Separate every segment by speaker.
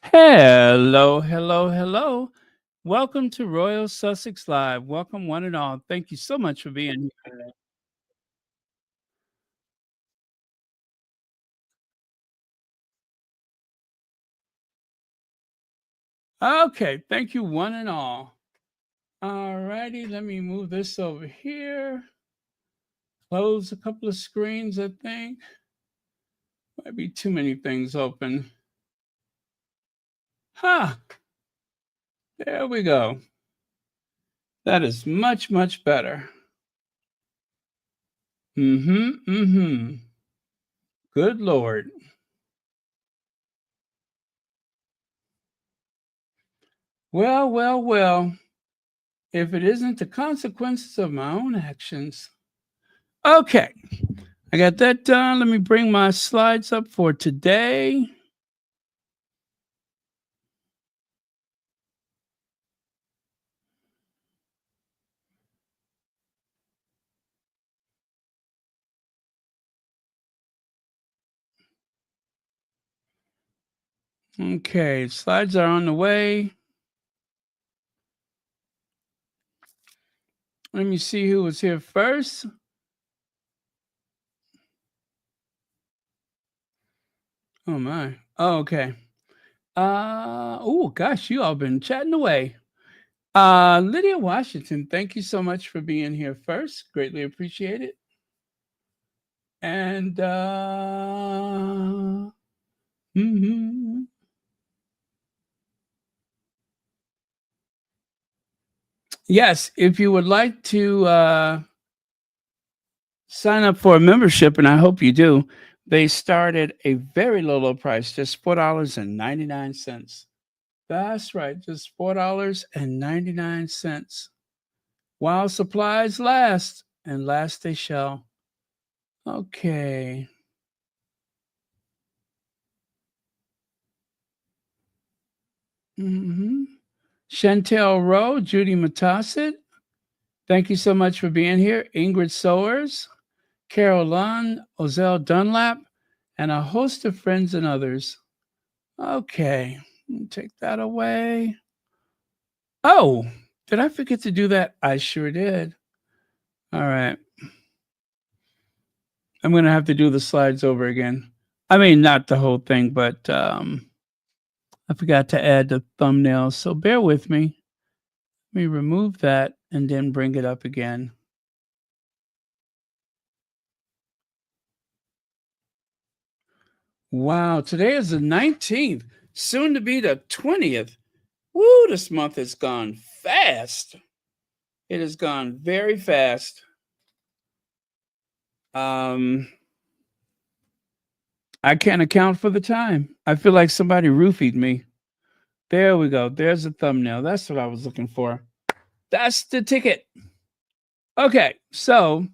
Speaker 1: Hello, hello, hello. Welcome to Royal Sussex Live. Welcome, one and all. Thank you so much for being here today. Okay, thank you, one and all. All righty, let me move this over here. Close a couple of screens, I think. Might be too many things open. Ha! There we go. That is much, much better. Mm-hmm, mm-hmm. Good Lord. Well, well, well. If it isn't the consequences of my own actions. Okay, I got that done. Let me bring my slides up for today. Okay, slides are on the way. Let me see who was here first. Oh my. Oh, okay. Oh gosh, you all been chatting away. Lydia Washington, thank you so much for being here first. Greatly appreciate it. And mhm. Yes, if you would like to sign up for a membership, and I hope you do. They start at a very low price, just $4.99. That's right, just $4.99. While supplies last, and last they shall. Okay. Mm-hmm. Chantel Rowe, Judy Matasset, thank you so much for being here. Ingrid Sowers, Carol Lunn, Ozell Dunlap, and a host of friends and others. Okay, take that away. Oh, did I forget to do that? I sure did. All right. I'm going to have to do the slides over again. I mean, not the whole thing, but I forgot to add the thumbnails. So bear with me. Let me remove that and then bring it up again. Wow, today is the 19th, soon to be the 20th. Woo, this month has gone fast. It has gone very fast. I can't account for the time. I feel like somebody roofied me. There we go. There's a thumbnail. That's what I was looking for. That's the ticket. Okay, so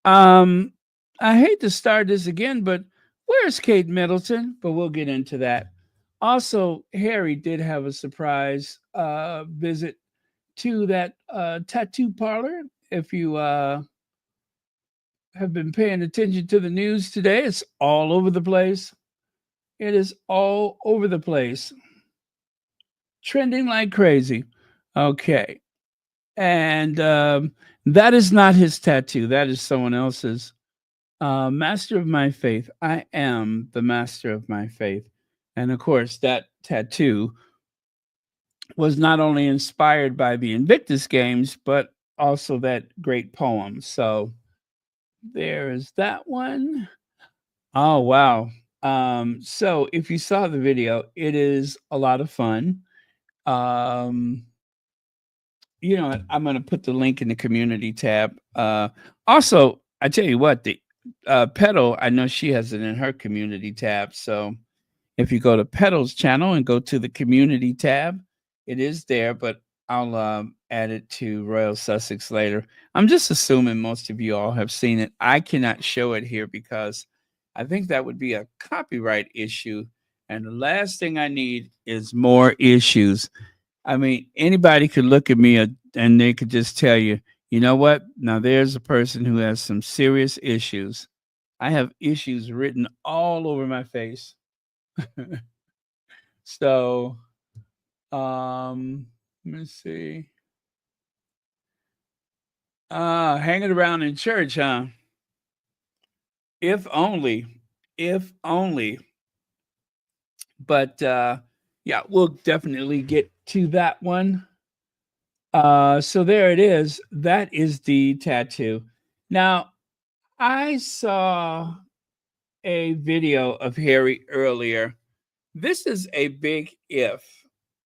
Speaker 1: um I hate to start this again, but where's Kate Middleton? But we'll get into that. Also, Harry did have a surprise visit to that tattoo parlor. If you have been paying attention to the news today, it's all over the place. It is all over the place. Trending like crazy. Okay. And that is not his tattoo. That is someone else's. Master of my faith. I am the master of my faith. And of course, that tattoo was not only inspired by the Invictus Games, but also that great poem. So there is that one. Oh, wow. So if you saw the video, it is a lot of fun. Um, you know, I'm going to put the link in the community tab. Also, I tell you what, the Petal, I know she has it in her community tab. So if you go to Petal's channel and go to the community tab, it is there, but I'll add it to Royal Sussex later. I'm just assuming most of you all have seen it. I cannot show it here because I think that would be a copyright issue. And the last thing I need is more issues. I mean, anybody could look at me and they could just tell you, you know what? Now there's a person who has some serious issues. I have issues written all over my face. So, um, let me see. Hanging around in church, huh? If only, if only. But yeah, we'll definitely get to that one. So there it is. That is the tattoo. Now, I saw a video of Harry earlier. This is a big if.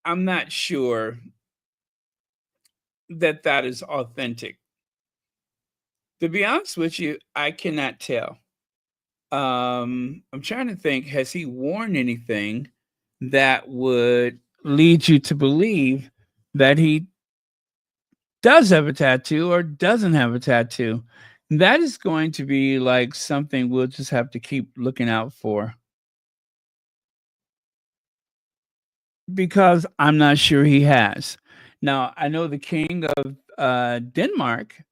Speaker 1: I'm not sure that that is authentic. To be honest with you, I cannot tell. I'm trying to think, has he worn anything that would lead you to believe that he does have a tattoo or doesn't have a tattoo? That is going to be like something we'll just have to keep looking out for because I'm not sure he has. Now, I know the king of Denmark,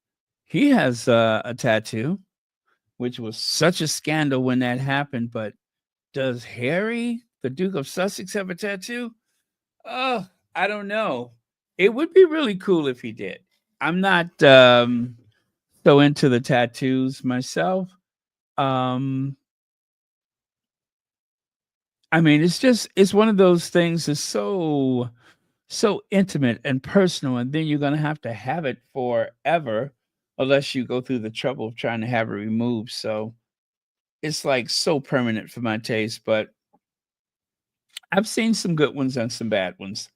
Speaker 1: he has a tattoo, which was such a scandal when that happened. But does Harry, the Duke of Sussex, have a tattoo? Oh, I don't know. It would be really cool if he did. I'm not so into the tattoos myself. Um, I mean, it's one of those things that's so intimate and personal, and then you're gonna have to have it forever, unless you go through the trouble of trying to have it removed. So it's like so permanent for my taste. But I've seen some good ones and some bad ones,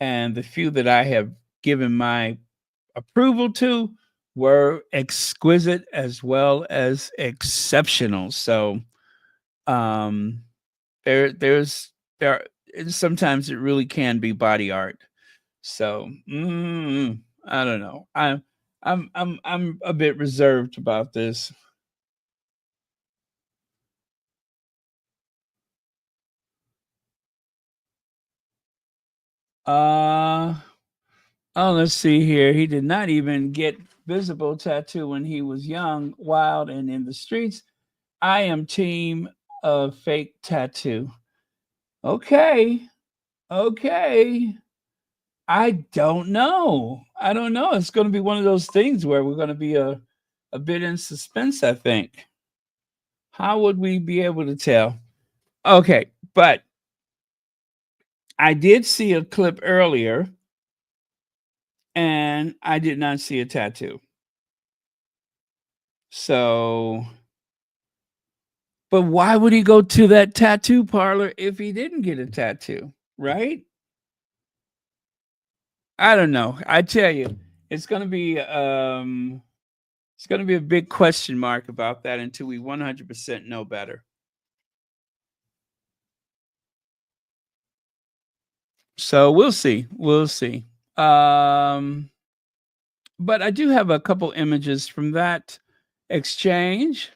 Speaker 1: and the few that I have given my approval to were exquisite as well as exceptional. So um there sometimes it really can be body art. So I don't know. I'm a bit reserved about this. Uh oh, let's see here. He did not even get visible tattoo when he was young, wild, and in the streets. I am team fake tattoo. Okay. Okay. I don't know. I don't know. It's going to be one of those things where we're going to be a bit in suspense, I think. How would we be able to tell? Okay, but I did see a clip earlier and I did not see a tattoo. So, but why would he go to that tattoo parlor if he didn't get a tattoo, right? I don't know. I tell you, it's going to be it's going to be a big question mark about that until we 100% know better. So we'll see. We'll see. Um, but I do have a couple images from that exchange.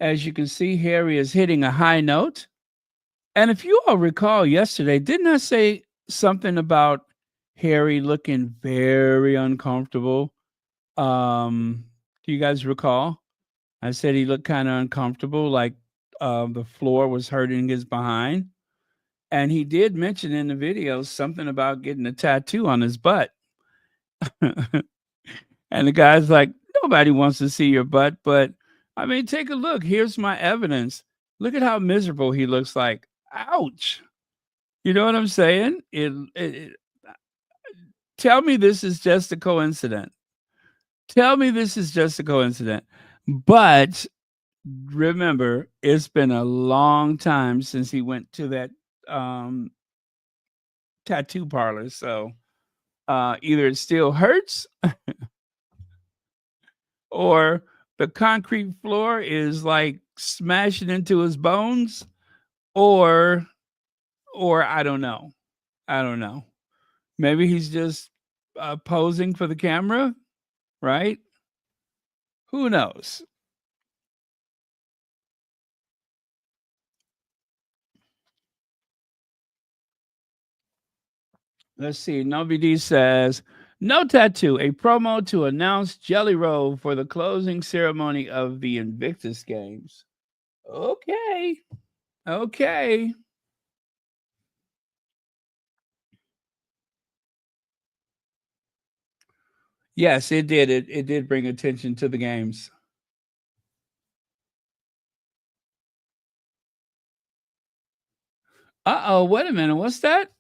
Speaker 1: As you can see, Harry is hitting a high note. And if you all recall yesterday, didn't I say something about Harry looking very uncomfortable? Do you guys recall? I said he looked kind of uncomfortable, like the floor was hurting his behind. And he did mention in the video something about getting a tattoo on his butt. And the guy's like, nobody wants to see your butt, but I mean, take a look. Here's my evidence. Look at how miserable he looks like. Ouch. You know what I'm saying? Tell me this is just a coincidence. Tell me this is just a coincidence. But remember, it's been a long time since he went to that um, tattoo parlor. So either it still hurts or the concrete floor is like smashing into his bones or I don't know. I don't know. Maybe he's just posing for the camera, right? Who knows? Let's see. Novi D says, no tattoo, a promo to announce Jelly Roll for the closing ceremony of the Invictus Games. Okay. Okay. Yes, it did. It did bring attention to the games. Uh-oh, wait a minute. What's that?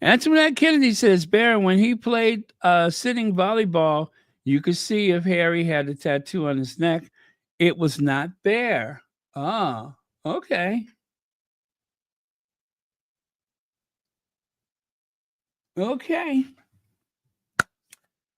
Speaker 1: Antoinette Kennedy says, Baron, when he played sitting volleyball, you could see if Harry had a tattoo on his neck. It was not there. Ah, okay. Okay.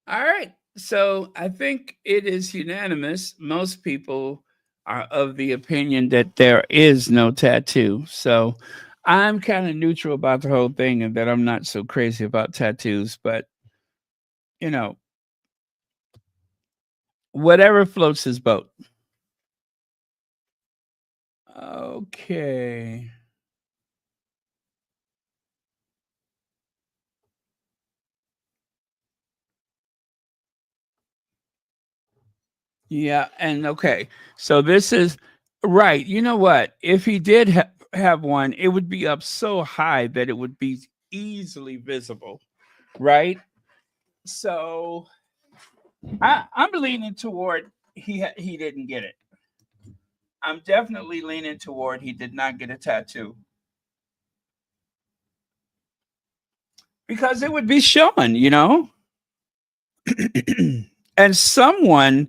Speaker 1: All right. So I think it is unanimous. Most people are of the opinion that there is no tattoo. So I'm kind of neutral about the whole thing and that I'm not so crazy about tattoos, but you know, whatever floats his boat. Okay. Yeah, and okay. So this is right. You know what? If he did have one, it would be up so high that it would be easily visible, right? So I'm leaning toward he didn't get it. I'm definitely leaning toward he did not get a tattoo because it would be shown, you know, and someone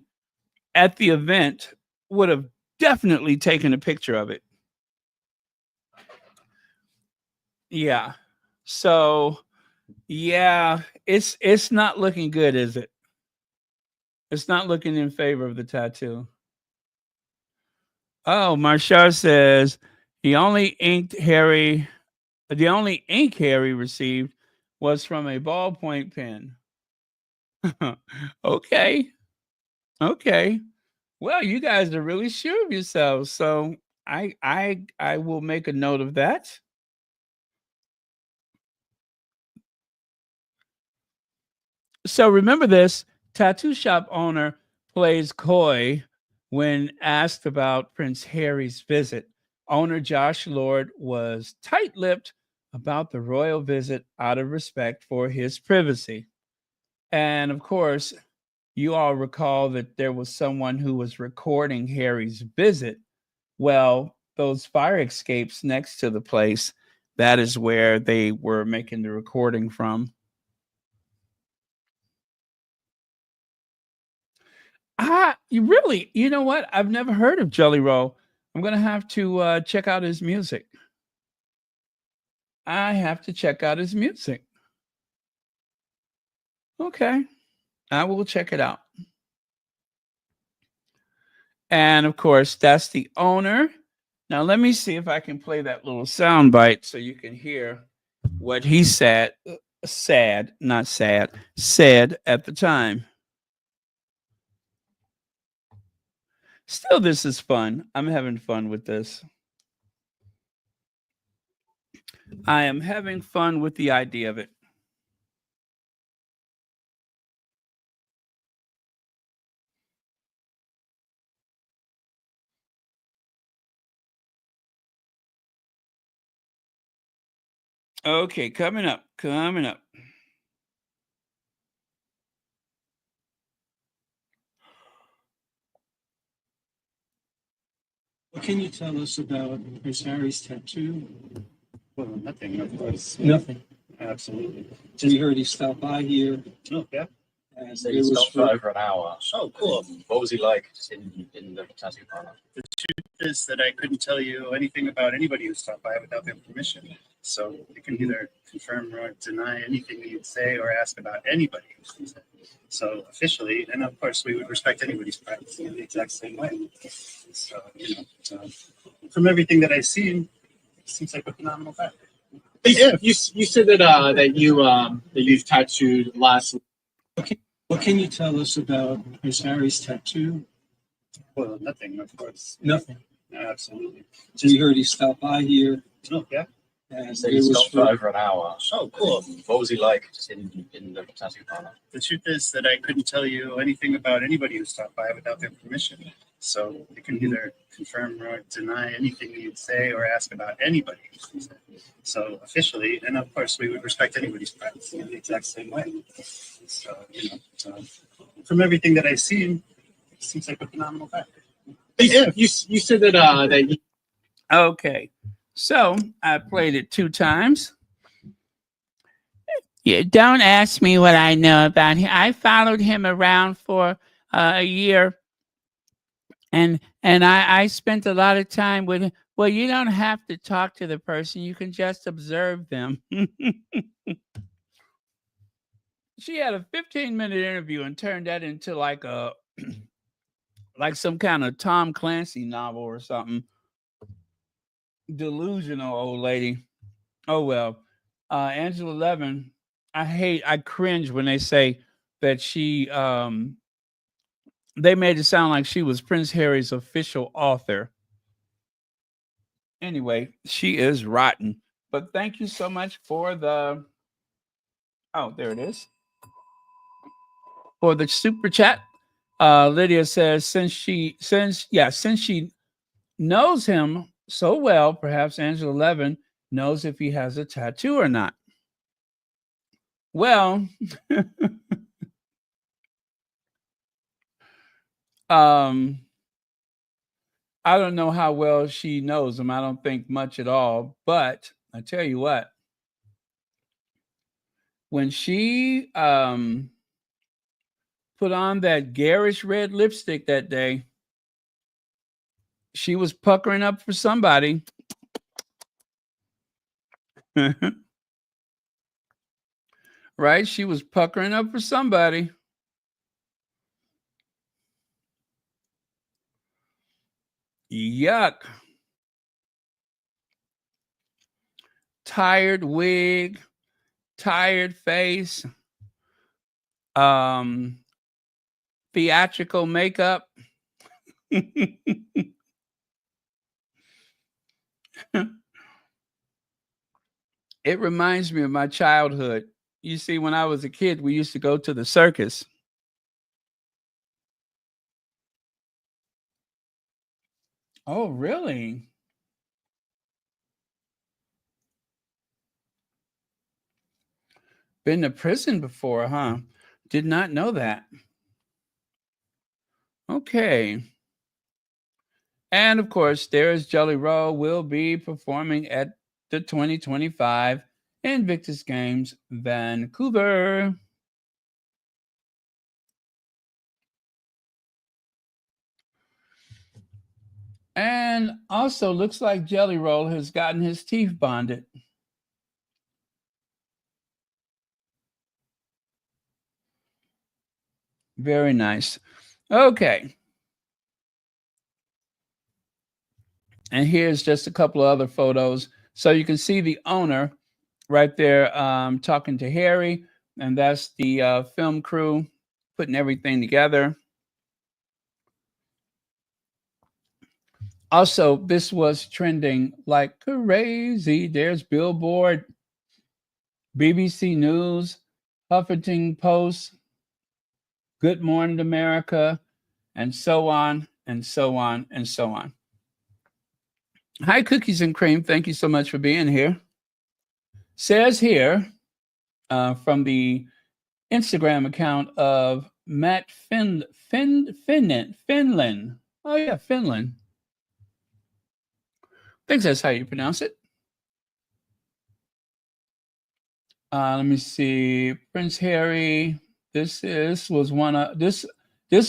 Speaker 1: at the event would have definitely taken a picture of it. Yeah. So yeah, it's not looking good, is it? It's not looking in favor of the tattoo. Oh, Marshall says he only inked Harry. The only ink Harry received was from a ballpoint pen. Okay, okay. Well, you guys are really sure of yourselves, so I will make a note of that. So remember this: tattoo shop owner plays coy when asked about Prince Harry's visit. Owner Josh Lord was tight-lipped about the royal visit out of respect for his privacy. And of course, you all recall that there was someone who was recording Harry's visit. Well, those fire escapes next to the place, that is where they were making the recording from. You really, you know what? I've never heard of Jelly Roll. I'm gonna have to check out his music. I have to check out his music. Okay, I will check it out. And of course, that's the owner. Now, let me see if I can play that little sound bite so you can hear what he not sad, said at the time. Still, this is fun. I'm having fun with this. I am having fun with the idea of it. Okay, coming up, coming up.
Speaker 2: What can you tell us about Prince Harry's tattoo? Well, nothing, of course. Nothing. Absolutely. We heard he stopped by here. Oh, yeah. And
Speaker 3: So he stopped for over an hour. Oh, cool. What was he like just in the tattoo parlor?
Speaker 2: The truth is that I couldn't tell you anything about anybody who stopped by without their permission. So you can either confirm or deny anything that you'd say or ask about anybody. So officially, and of course, we would respect anybody's privacy in the exact same way. So, from everything that I've seen, it seems like a phenomenal fact.
Speaker 4: Yeah. You said that you've tattooed last.
Speaker 2: What can you tell us about Prince Harry's tattoo? Well, nothing, of course. Nothing. Absolutely. We heard he stopped by here. Oh, yeah. And
Speaker 3: so he stopped for over an hour. Oh, cool. What was he like just in the tattoo parlor?
Speaker 2: The truth is that I couldn't tell you anything about anybody who stopped by without their permission. So you can either confirm or deny anything that you'd say or ask about anybody. So officially, and of course, we would respect anybody's privacy in the exact same way. So, from everything that I've seen, it seems like a phenomenal guy.
Speaker 4: You said that that you,
Speaker 1: Okay, so I played it 2 times. Yeah, don't ask me what I know about him. I followed him around for a year, and I spent a lot of time with him. Well, you don't have to talk to the person; you can just observe them. She had a 15-minute interview and turned that into like a like some kind of Tom Clancy novel or something. Delusional old lady. Oh well. Angela Levin, I cringe when they say that they made it sound like she was Prince Harry's official author. Anyway, she is rotten. But thank you so much for the there it is. For the super chat. Lydia says since she knows him so well, perhaps Angela Levin knows if he has a tattoo or not. Well, I don't know how well she knows him. I don't think much at all. But I tell you what, when she put on that garish red lipstick that day, she was puckering up for somebody. Right? She was puckering up for somebody. Yuck. Tired wig, tired face, theatrical makeup. It reminds me of my childhood. You see, when I was a kid, we used to go to the circus. Oh, really? Been to prison before, huh? Did not know that. Okay. And of course, there's Jelly Roll will be performing at the 2025 Invictus Games, Vancouver. And also looks like Jelly Roll has gotten his teeth bonded. Very nice. Okay. And here's just a couple of other photos. So you can see the owner right there talking to Harry. And that's the film crew putting everything together. Also, this was trending like crazy. There's Billboard, BBC News, Huffington Post, Good Morning America, and so on, and so on, and so on. Hi, Cookies and Cream. Thank you so much for being here. Says here from the Instagram account of Matt Finland. Oh, yeah, Finland. I think that's how you pronounce it. Let me see. Prince Harry. This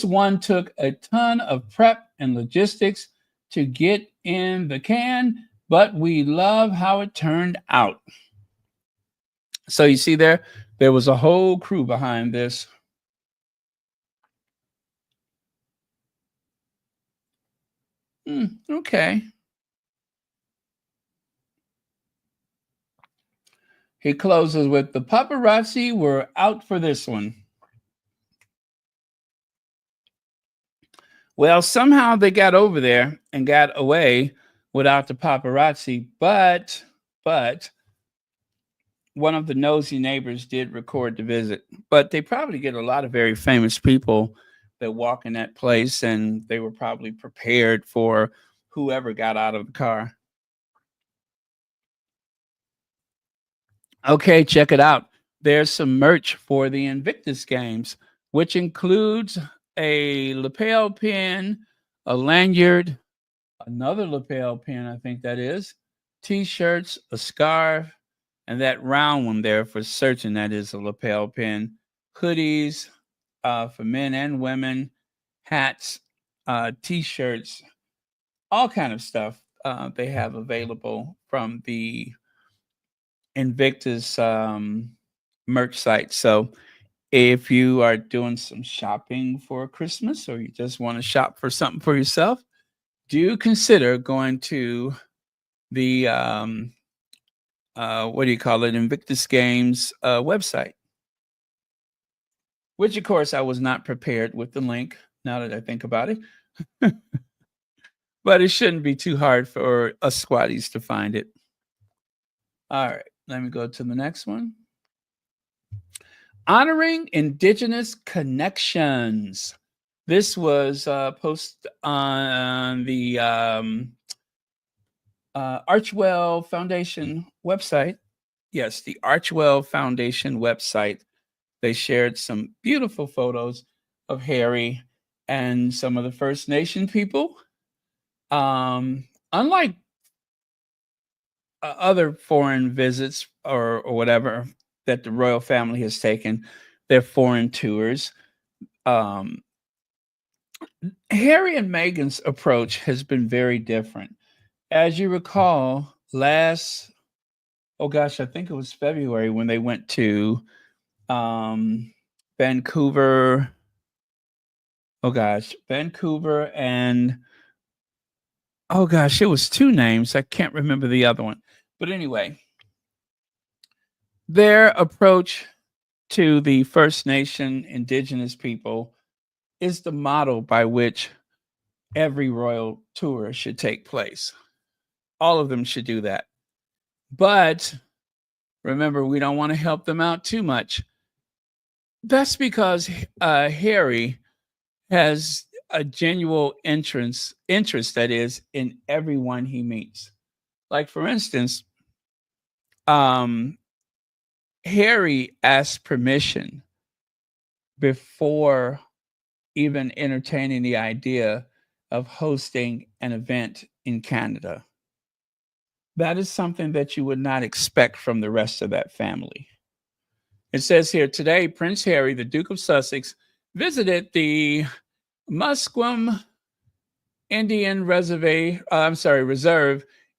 Speaker 1: one took a ton of prep and logistics to get in the can, but we love how it turned out. So you see there was a whole crew behind this. Okay. He closes with the paparazzi were out for this one. Well, somehow they got over there and got away without the paparazzi, but one of the nosy neighbors did record the visit. But they probably get a lot of very famous people that walk in that place, and they were probably prepared for whoever got out of the car. Okay, check it out. There's some merch for the Invictus Games which includes a lapel pin, a lanyard, another lapel pin, I think that is, t-shirts, a scarf, and that round one there for certain that is a lapel pin, hoodies for men and women, hats, t-shirts, all kind of stuff they have available from the Invictus merch site. So if you are doing some shopping for Christmas or you just want to shop for something for yourself, do consider going to the what do you call it, Invictus Games website, which of course I was not prepared with the link now that I think about it. But it shouldn't be too hard for us squatties to find it. All right, let me go to the next one. Honoring Indigenous Connections. This was posted on the Archwell Foundation website. Yes, the Archwell Foundation website. They shared some beautiful photos of Harry and some of the First Nation people. Unlike other foreign visits or whatever that the royal family has taken, their foreign tours, Harry and Meghan's approach has been very different. As you recall, I think it was February when they went to Vancouver. Vancouver and it was two names. I can't remember the other one. But anyway, their approach to the First Nation Indigenous people is the model by which every royal tour should take place. All of them should do that. But remember, we don't want to help them out too much. That's because Harry has a genuine interest, that is, in everyone he meets. Like, for instance, Harry asked permission before even entertaining the idea of hosting an event in Canada. That is something that you would not expect from the rest of that family. It says here, today, Prince Harry, the Duke of Sussex, visited the Musqueam Indian Reserve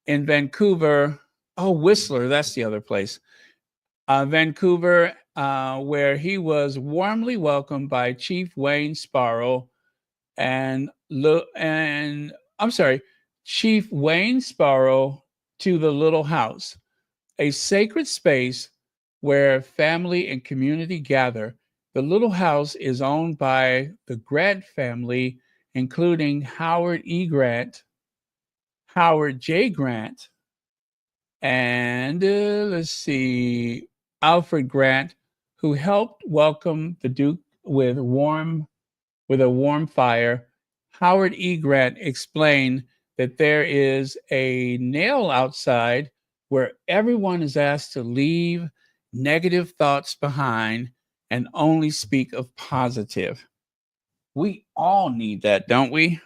Speaker 1: in Vancouver. Oh, Whistler, that's the other place. Vancouver, where he was warmly welcomed by Chief Wayne Sparrow Chief Wayne Sparrow to the Little House, a sacred space where family and community gather. The Little House is owned by the Grant family, including Howard E. Grant, Howard J. Grant, and Alfred Grant, who helped welcome the Duke with a warm fire. Howard E. Grant explained that there is a nail outside where everyone is asked to leave negative thoughts behind and only speak of positive. We all need that, don't we?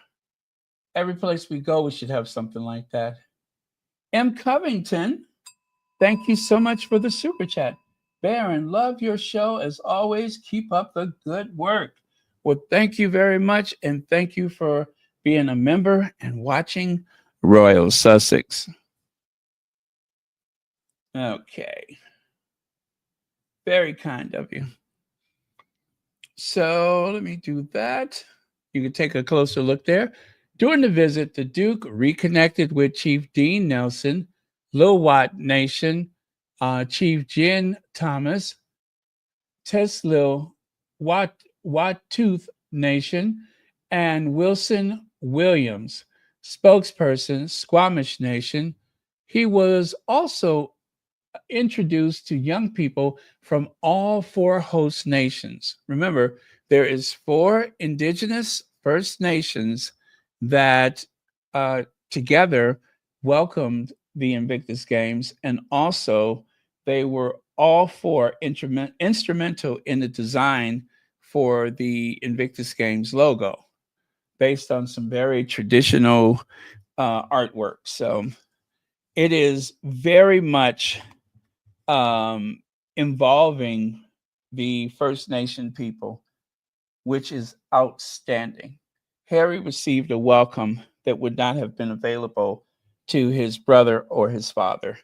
Speaker 1: Every place we go, we should have something like that. M. Covington, thank you so much for the super chat. Baron, love your show as always. Keep up the good work. Well, thank you very much, and thank you for being a member and watching Royal Sussex. Okay. Very kind of you. So let me do that. You can take a closer look there. During the visit, the Duke reconnected with Chief Dean Nelson, Lilwat Nation, Chief Jen Thomas, Teslil Wattooth Nation, and Wilson Williams, spokesperson, Squamish Nation. He was also introduced to young people from all four host nations. Remember, there is 4 Indigenous First Nations that together welcomed the Invictus Games, and also they were all 4 instrumental in the design for the Invictus Games logo based on some very traditional artwork. So it is very much involving the First Nation people, which is outstanding. Harry received a welcome that would not have been available to his brother or his father.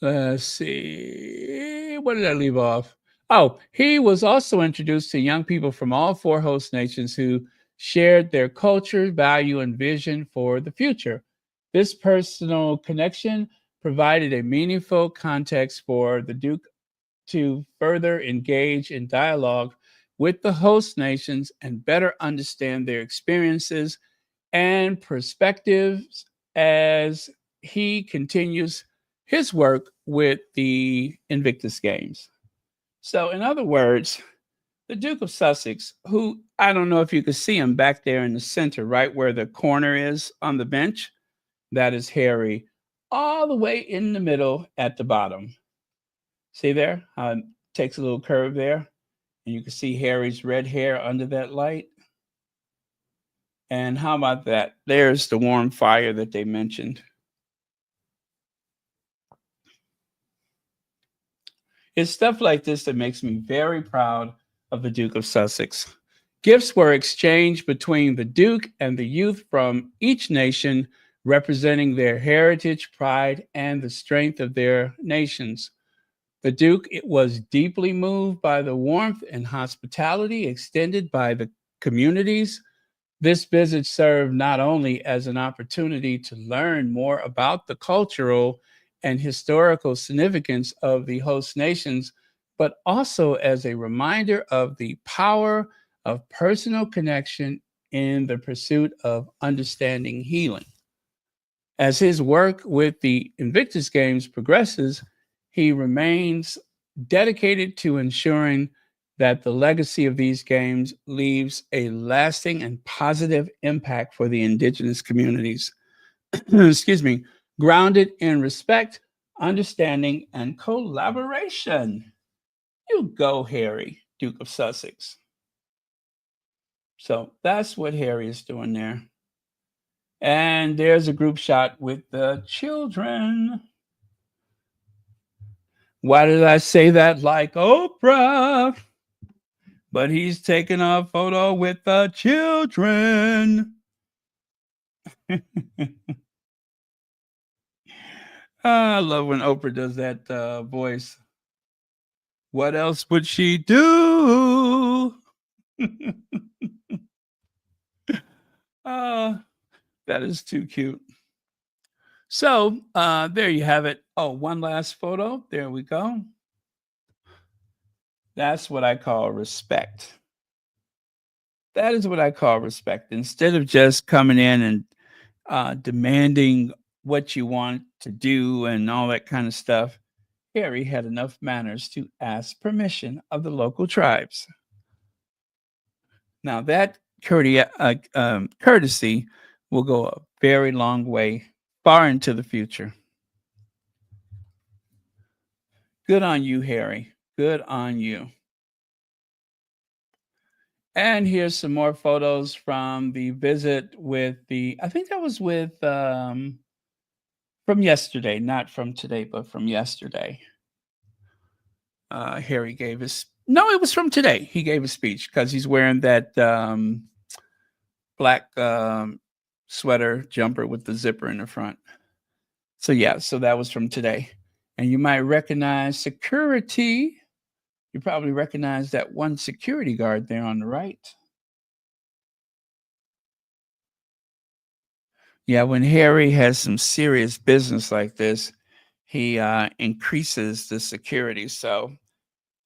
Speaker 1: Let's see. What did I leave off? Oh, he was also introduced to young people from all four host nations who shared their culture, value, and vision for the future. This personal connection provided a meaningful context for the Duke to further engage in dialogue with the host nations and better understand their experiences and perspectives as he continues his work with the Invictus Games. So, in other words, the Duke of Sussex, who I don't know if you can see him back there in the center, right where the corner is on the bench, that is Harry, all the way in the middle at the bottom. See there? How it takes a little curve there. And you can see Harry's red hair under that light. And how about that? There's the warm fire that they mentioned. It's stuff like this that makes me very proud of the Duke of Sussex. Gifts were exchanged between the Duke and the youth from each nation, representing their heritage, pride, and the strength of their nations. The Duke was deeply moved by the warmth and hospitality extended by the communities. This visit served not only as an opportunity to learn more about the cultural and historical significance of the host nations, but also as a reminder of the power of personal connection in the pursuit of understanding healing. As his work with the Invictus Games progresses, he remains dedicated to ensuring that the legacy of these games leaves a lasting and positive impact for the Indigenous communities. Excuse me, grounded in respect, understanding, and collaboration. You go, Harry, Duke of Sussex. So that's what Harry is doing there. And there's a group shot with the children. Why did I say that like Oprah? But he's taking a photo with the children. I love when Oprah does that voice. What else would she do? That is too cute. So there you have it. Oh, one last photo. There we go. That's what I call respect. That is what I call respect. Instead of just coming in and demanding what you want to do and all that kind of stuff, Harry had enough manners to ask permission of the local tribes. Now, that courtesy will go a very long way, far into the future. Good on you, Harry. Good on you. And here's some more photos from the visit with I think that was with, from yesterday, not from today, but from yesterday. Harry gave no, it was from today. He gave a speech because he's wearing that black sweater jumper with the zipper in the front. So yeah, so that was from today. And you might recognize security. You probably recognize that one security guard there on the right. Yeah, when Harry has some serious business like this, he increases the security. So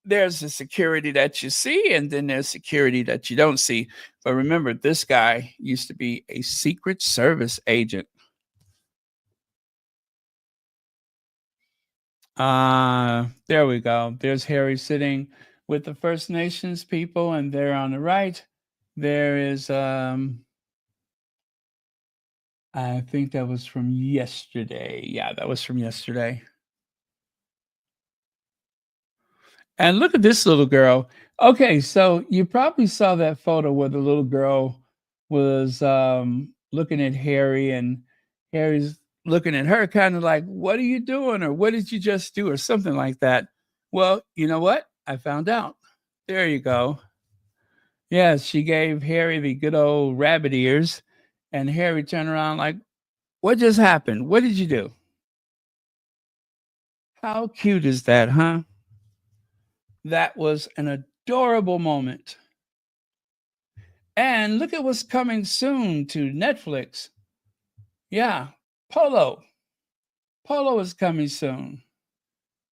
Speaker 1: there's the security that you see, and then there's security that you don't see. But remember, this guy used to be a Secret Service agent. There we go. There's Harry sitting with the First Nations people, and there on the right, there is I think that was from yesterday. Yeah, that was from yesterday. And look at this little girl. Okay, so you probably saw that photo where the little girl was looking at Harry, and Harry's looking at her kind of like, "What are you doing?" or "What did you just do?" or something like that. Well, you know what? I found out. There you go. Yes, she gave Harry the good old rabbit ears, and Harry turned around like, "What just happened? What did you do?" How cute is that, huh? That was an adorable moment. And look at what's coming soon to Netflix. Yeah, Polo. Polo is coming soon.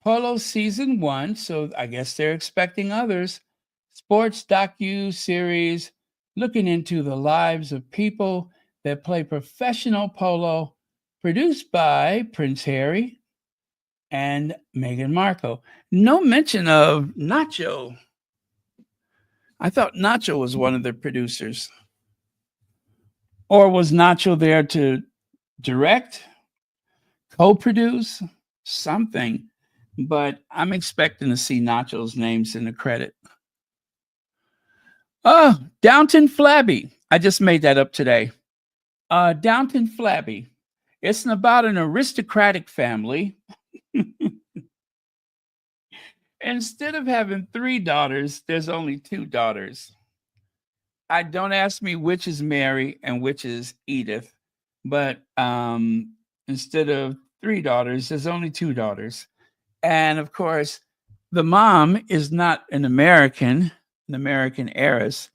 Speaker 1: Polo season 1, so I guess they're expecting others. Sports docu series looking into the lives of people that play professional polo, produced by Prince Harry and Meghan Markle. No mention of Nacho. I thought Nacho was one of the producers. Or was Nacho there to direct, co-produce, something? But I'm expecting to see Nacho's names in the credit. Oh, Downton Flabby. I just made that up today. Downton Flabby. It's about an aristocratic family. Instead of having 3 daughters, there's only 2 daughters. I don't ask me which is Mary and which is Edith, but instead of 3 daughters, there's only 2 daughters. And of course, the mom is not an American heiress.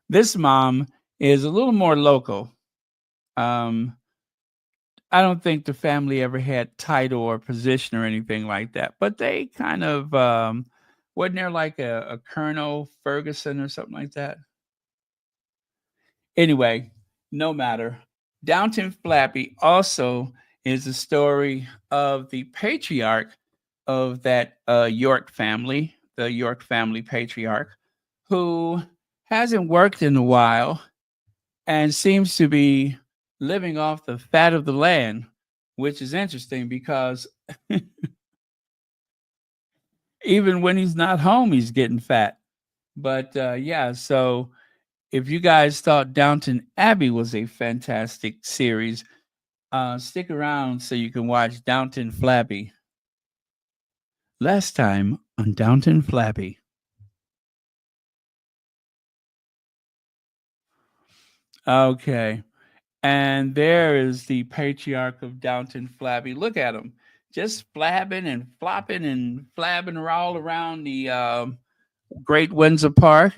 Speaker 1: This mom is a little more local. I don't think the family ever had title or position or anything like that, but they kind of wasn't there like a Colonel Ferguson or something like that? Anyway, no matter. Downton Flappy also is the story of the patriarch of that York family, the York family patriarch, who hasn't worked in a while and seems to be living off the fat of the land, which is interesting because even when he's not home, he's getting fat. But yeah, so if you guys thought Downton Abbey was a fantastic series, stick around so you can watch Downton Flabby. Last time on Downton Flabby. Okay. And there is the patriarch of Downton Flabby. Look at him. Just flabbing and flopping and flabbing all around the Great Windsor Park.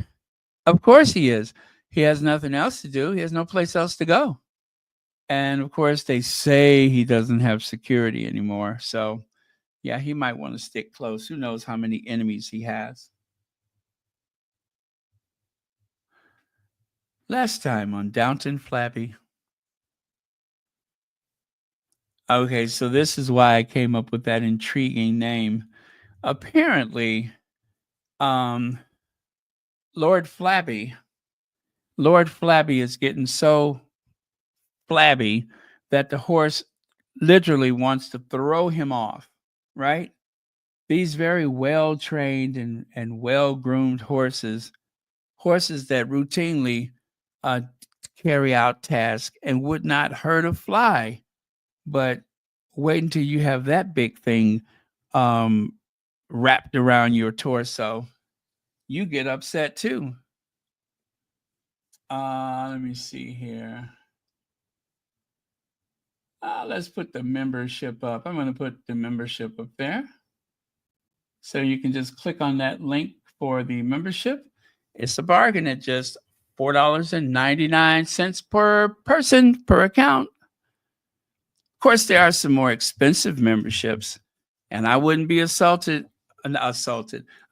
Speaker 1: Of course he is. He has nothing else to do. He has no place else to go. And of course, they say he doesn't have security anymore. So, yeah, he might want to stick close. Who knows how many enemies he has? Last time on Downton Flabby. Okay, so this is why I came up with that intriguing name. Apparently, um, Lord Flabby is getting so flabby that the horse literally wants to throw him off, right? These very well trained and well groomed horses that routinely carry out tasks and would not hurt a fly. But wait until you have that big thing wrapped around your torso. You get upset too. Let me see here. Let's put the membership up. I'm going to put the membership up there. So you can just click on that link for the membership. It's a bargain at just $4.99 per person per account. Of course, there are some more expensive memberships, and I wouldn't be I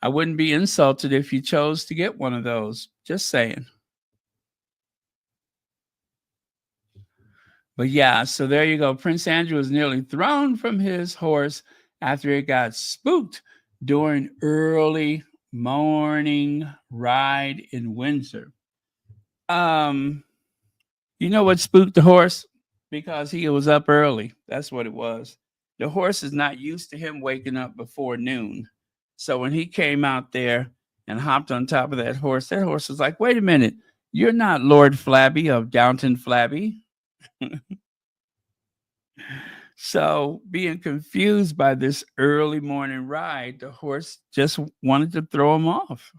Speaker 1: wouldn't be insulted if you chose to get one of those. Just saying. But yeah, so there you go. Prince Andrew was nearly thrown from his horse after it got spooked during early morning ride in Windsor. You know what spooked the horse? Because he was up early. That's what it was. The horse is not used to him waking up before noon. So when he came out there and hopped on top of that horse was like, wait a minute, you're not Lord Flabby of Downton Flabby. So being confused by this early morning ride, the horse just wanted to throw him off.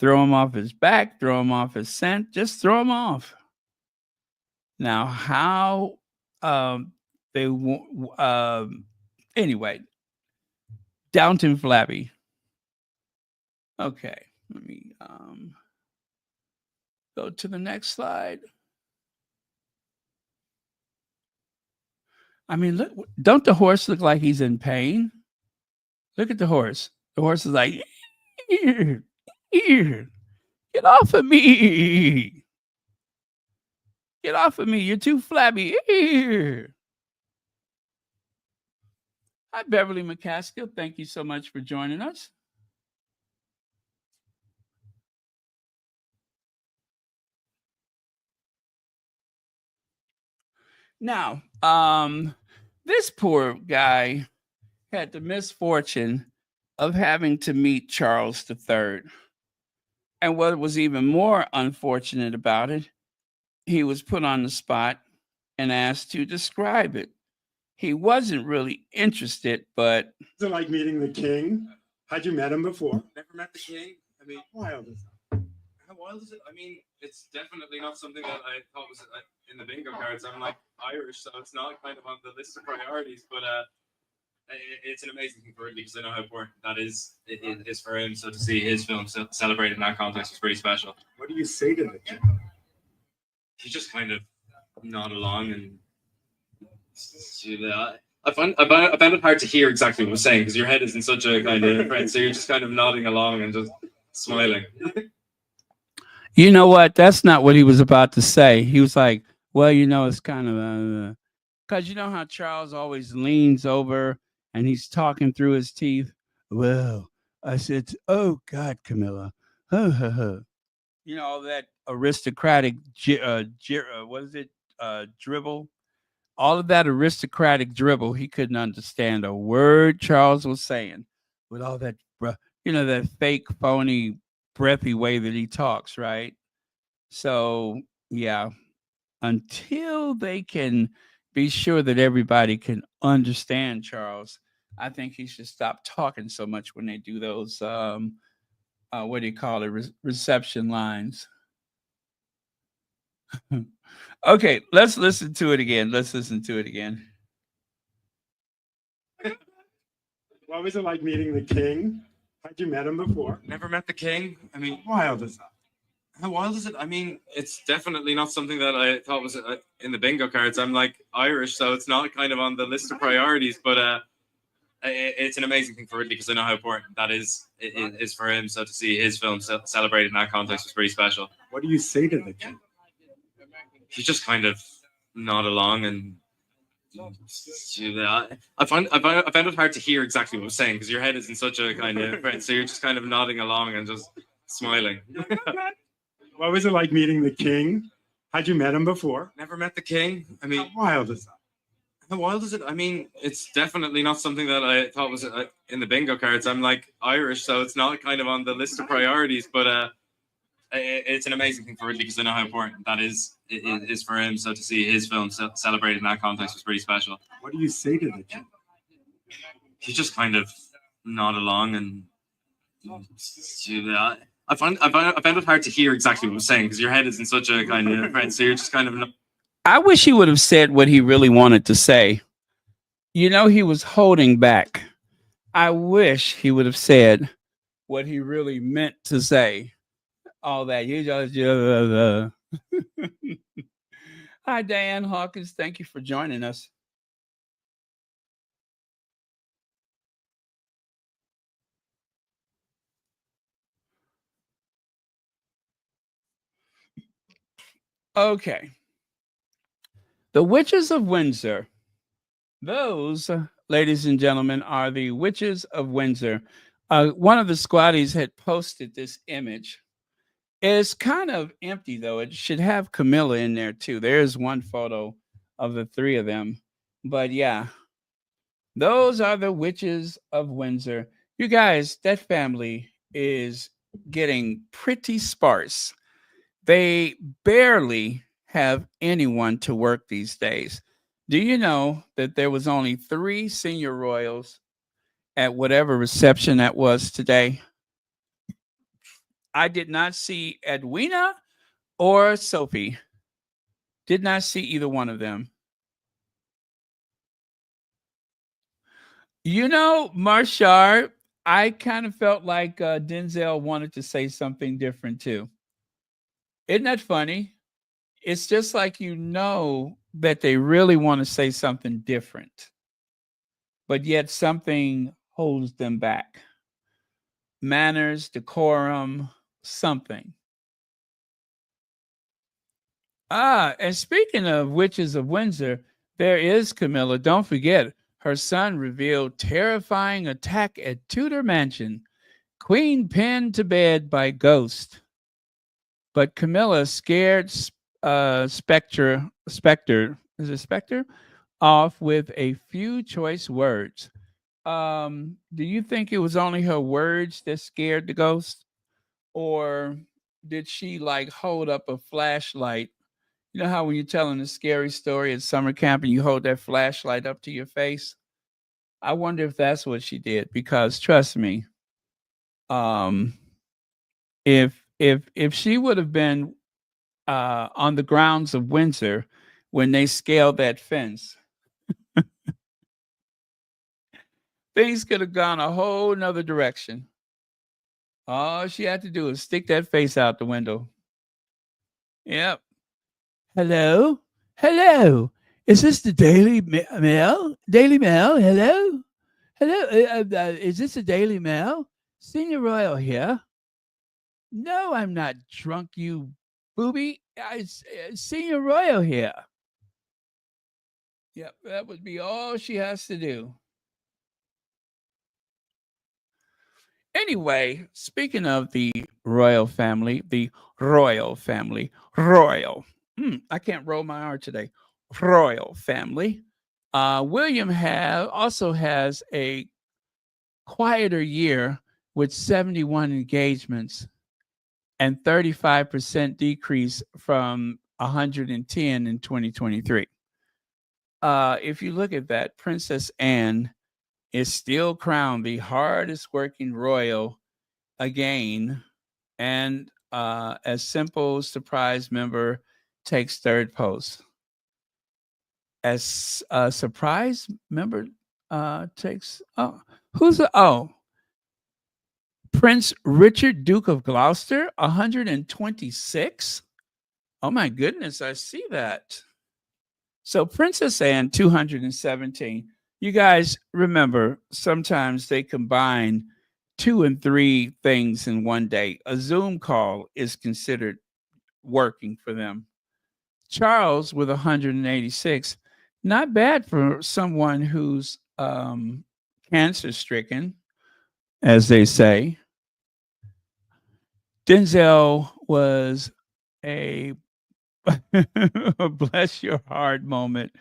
Speaker 1: Throw him off his back, throw him off his scent, just throw him off. Now, how anyway, Downton Flabby. Okay, let me go to the next slide. I mean, look, don't the horse look like he's in pain? Look at the horse. The horse is like, here, get off of me. Get off of me. You're too flabby. Here. Hi, Beverly McCaskill. Thank you so much for joining us. Now, this poor guy had the misfortune of having to meet Charles III. And what was even more unfortunate about it, he was put on the spot and asked to describe it. He wasn't really interested, but...
Speaker 5: Is it like meeting the king? Had you met him before?
Speaker 3: Never met the king. I mean,
Speaker 5: How wild is that?
Speaker 3: how wild is it? I mean, it's definitely not something that I thought was in the bingo cards. I'm like Irish, so it's not kind of on the list of priorities. But it's an amazing thing for Ridley because I know how important that is. It is for him. So to see his film celebrated in that context was pretty special.
Speaker 5: What do you say to the king?
Speaker 3: He just kind of nod along and. I found it hard to hear exactly what he was saying because your head is in such a kind of friend, so you're just kind of nodding along and just smiling.
Speaker 1: You know what? That's not what he was about to say. He was like, well, it's kind of because you know how Charles always leans over and he's talking through his teeth. Well, I said, oh God, Camilla. All that aristocratic what is it? Dribble. All of that aristocratic dribble, he couldn't understand a word Charles was saying with all that, that fake, phony, breathy way that he talks, right? So, yeah, until they can be sure that everybody can understand Charles, I think he should stop talking so much when they do those, what do you call it, reception lines. Okay, let's listen to it again.
Speaker 5: What was it like meeting the king? Had you met him before?
Speaker 3: Never met the king. I mean,
Speaker 5: How wild is that?
Speaker 3: how wild is it? I mean, it's definitely not something that I thought was in the bingo cards. I'm like Irish, so it's not kind of on the list of priorities. But it's an amazing thing for Ridley because I know how important that is. It is for him. So to see his film celebrated in that context was pretty special.
Speaker 5: What do you say to the king?
Speaker 3: He just kind of nod along and. I found it hard to hear exactly what he was saying because your head is in such a kind of friend, so you're just kind of nodding along and just smiling.
Speaker 5: What was it like meeting the king? Had you met him before?
Speaker 3: Never met the king. I mean,
Speaker 5: How wild is that?
Speaker 3: how wild is it? I mean, it's definitely not something that I thought was in the bingo cards. I'm like Irish, so it's not kind of on the list of priorities. But it's an amazing thing for Ridley because I know how important that is. It is for him. So to see his film celebrated in that context was pretty special.
Speaker 5: What do you say to the king?
Speaker 3: He just kind of nod along and. I found it hard to hear exactly what he was saying because your head is in such a kind of friend, so you're just kind of.
Speaker 1: I wish he would have said what he really wanted to say. He was holding back. I wish he would have said what he really meant to say. All that. You just. Hi, Diane Hawkins. Thank you for joining us. Okay. The Witches of Windsor. Those, ladies and gentlemen, are the Witches of Windsor. One of the squaddies had posted this image. It's kind of empty, though. It should have Camilla in there, too. There's one photo of the three of them. But yeah, those are the Witches of Windsor. You guys, that family is getting pretty sparse. They barely have anyone to work these days. Do you know that there was only 3 senior royals at whatever reception that was today? I did not see Edwina or Sophie. Did not see either one of them. You know, Marshard, I kind of felt like Denzel wanted to say something different too. Isn't that funny? It's just like you know that they really want to say something different, but yet something holds them back. Manners, decorum, something. And speaking of Witches of Windsor, there is Camilla. Don't forget, her son revealed terrifying attack at Tudor Mansion. Queen pinned to bed by ghost. But Camilla scared Spectre, is it Spectre? Off with a few choice words. Do you think it was only her words that scared the ghost? Or did she like hold up a flashlight? You know how when you're telling a scary story at summer camp and you hold that flashlight up to your face? I wonder if that's what she did because trust me, um, if she would have been on the grounds of Windsor when they scaled that fence, things could have gone a whole nother direction. All she had to do is stick that face out the window. Yep. Hello? Hello. Is this the Mail? Daily Mail? Hello? Hello? Is this the Daily Mail? Senior Royal here. No, I'm not drunk, you booby. Senior Royal here. Yep, that would be all she has to do. Anyway, speaking of the royal family, royal. I can't roll my R today. Royal family. William also has a quieter year with 71 engagements and 35% decrease from 110 in 2023. If you look at that, Princess Anne is still crowned the hardest working royal again, and as simple surprise member takes third post. As a surprise member takes Prince Richard, Duke of Gloucester, 126. Oh my goodness, I see that. So Princess Anne, 217. You guys remember, sometimes they combine 2 and 3 things in one day. A Zoom call is considered working for them. Charles with 186. Not bad for someone who's cancer stricken, as they say. Denzel was a bless your heart moment,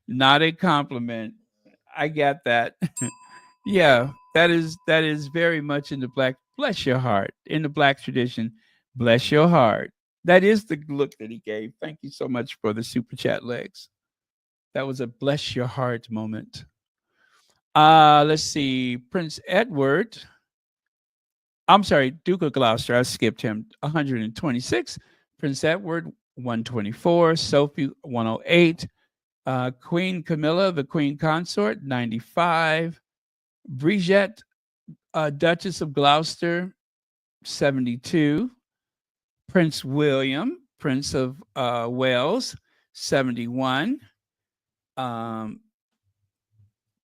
Speaker 1: not a compliment. I got that. Yeah, that is very much in the black. Bless your heart in the black tradition. Bless your heart. That is the look that he gave. Thank you so much for the super chat, Legs. That was a bless your heart moment. Let's see, Prince Edward. I'm sorry, Duke of Gloucester. I skipped him. 126. Prince Edward, 124. Sophie, 108. Queen Camilla, the Queen Consort, 95. Brigitte, Duchess of Gloucester, 72. Prince William, Prince of Wales, 71.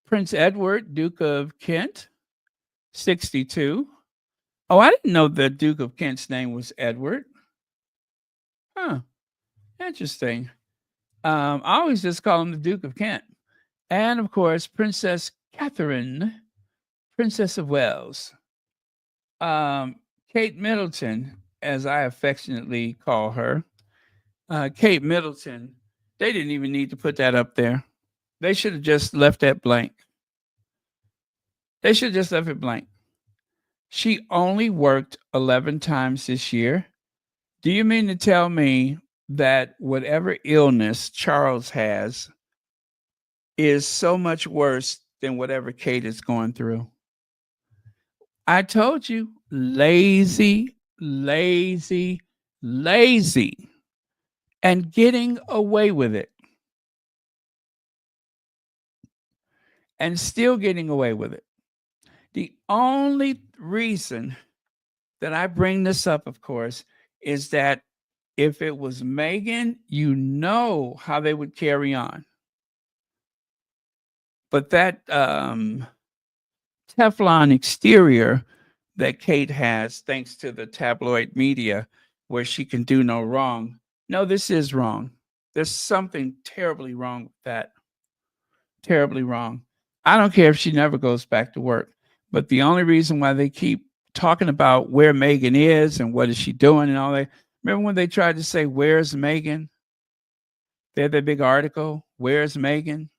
Speaker 1: Prince Edward, Duke of Kent, 62. Oh, I didn't know the Duke of Kent's name was Edward. Huh. Interesting. I always just call him the Duke of Kent. And of course, Princess Catherine, Princess of Wales. Kate Middleton, as I affectionately call her. Kate Middleton, they didn't even need to put that up there. They should have just left that blank. They should have just left it blank. She only worked 11 times this year. Do you mean to tell me that whatever illness Charles has is so much worse than whatever Kate is going through? I told you, lazy, lazy, lazy, and getting away with it. And still getting away with it. The only reason that I bring this up, of course, is that if it was Meghan, you know how they would carry on. But that Teflon exterior that Kate has, thanks to the tabloid media, where she can do no wrong. No, this is wrong. There's something terribly wrong with that. Terribly wrong. I don't care if she never goes back to work. But the only reason why they keep talking about where Meghan is and what is she doing and all that. Remember when they tried to say, "Where's Meghan?" They had that big article, "Where's Meghan?"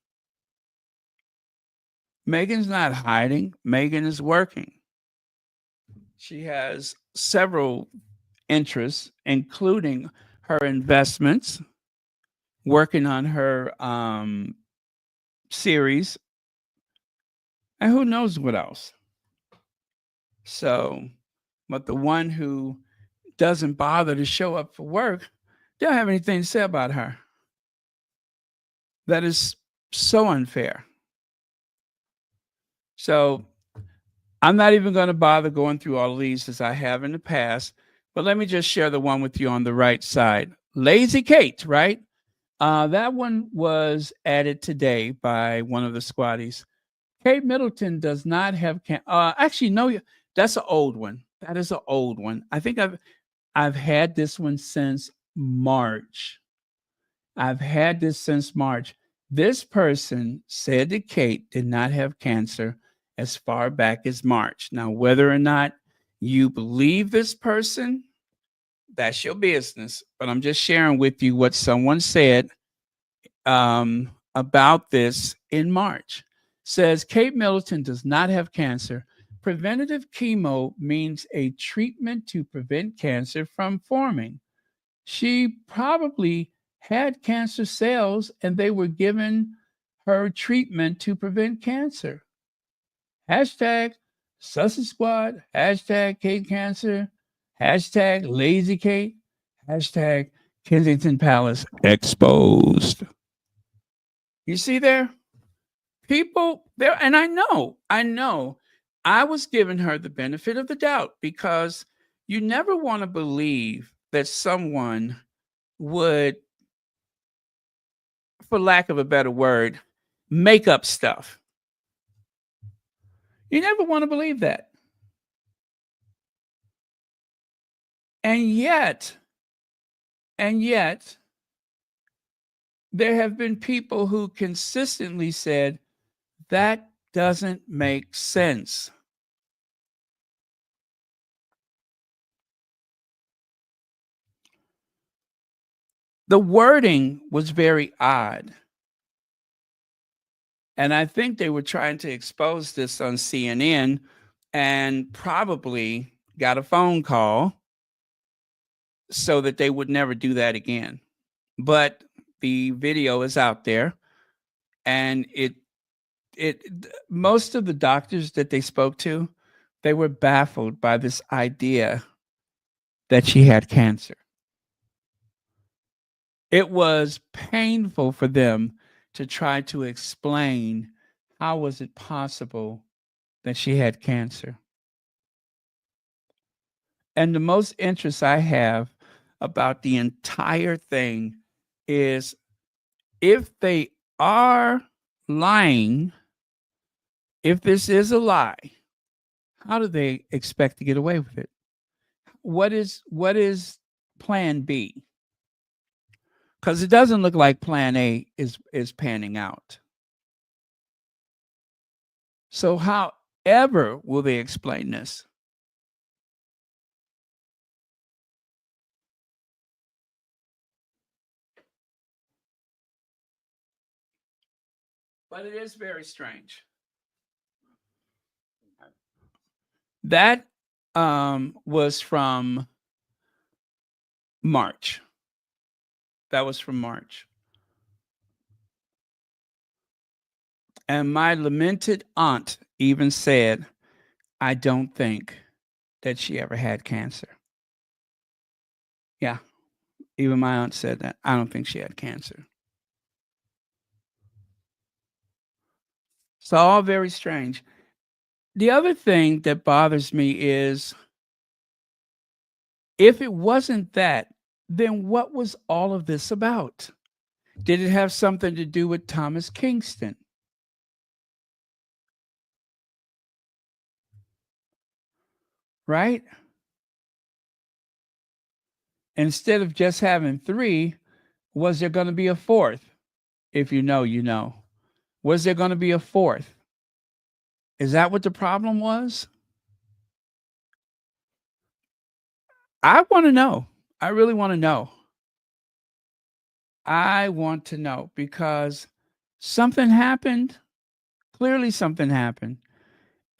Speaker 1: Meghan's not hiding. Meghan is working. She has several interests, including her investments, working on her series, and who knows what else. So, but the one who doesn't bother to show up for work, they don't have anything to say about her. That is so unfair. So I'm not even going to bother going through all of these as I have in the past, but let me just share the one with you on the right side. Lazy Kate, right? That one was added today by one of the squatties. Kate Middleton does not have actually no, that's an old one. That is an old one. I think I've had this one since March. I've had this since March. This person said that Kate did not have cancer as far back as March. Now, whether or not you believe this person, that's your business. But I'm just sharing with you what someone said about this in March. Says Kate Middleton does not have cancer. Preventative chemo means a treatment to prevent cancer from forming. She probably had cancer cells and they were given her treatment to prevent cancer. Hashtag Sussex Squad, hashtag Kate Cancer, hashtag Lazy Kate, hashtag Kensington Palace exposed. You see there? People there, and I know, I was giving her the benefit of the doubt because you never want to believe that someone would, for lack of a better word, make up stuff. You never want to believe that. And yet, there have been people who consistently said that doesn't make sense. The wording was very odd. And I think they were trying to expose this on CNN and probably got a phone call so that they would never do that again. But the video is out there, and it most of the doctors that they spoke to, they were baffled by this idea that she had cancer. It was painful for them to try to explain how was it possible that she had cancer. And the most interest I have about the entire thing is if they are lying, if this is a lie, how do they expect to get away with it? What is plan B? Because it doesn't look like plan A is panning out. So however will they explain this? But it is very strange. That was from March. That was from March. And my lamented aunt even said, I don't think that she ever had cancer. Yeah, even my aunt said that. I don't think she had cancer. So all very strange. The other thing that bothers me is if it wasn't that, then what was all of this about? Did it have something to do with Thomas Kingston? Right? Instead of just having 3, was there going to be a 4th? If you know, you know. Was there going to be a 4th? Is that what the problem was? I want to know. I really want to know. I want to know because something happened. Clearly something happened.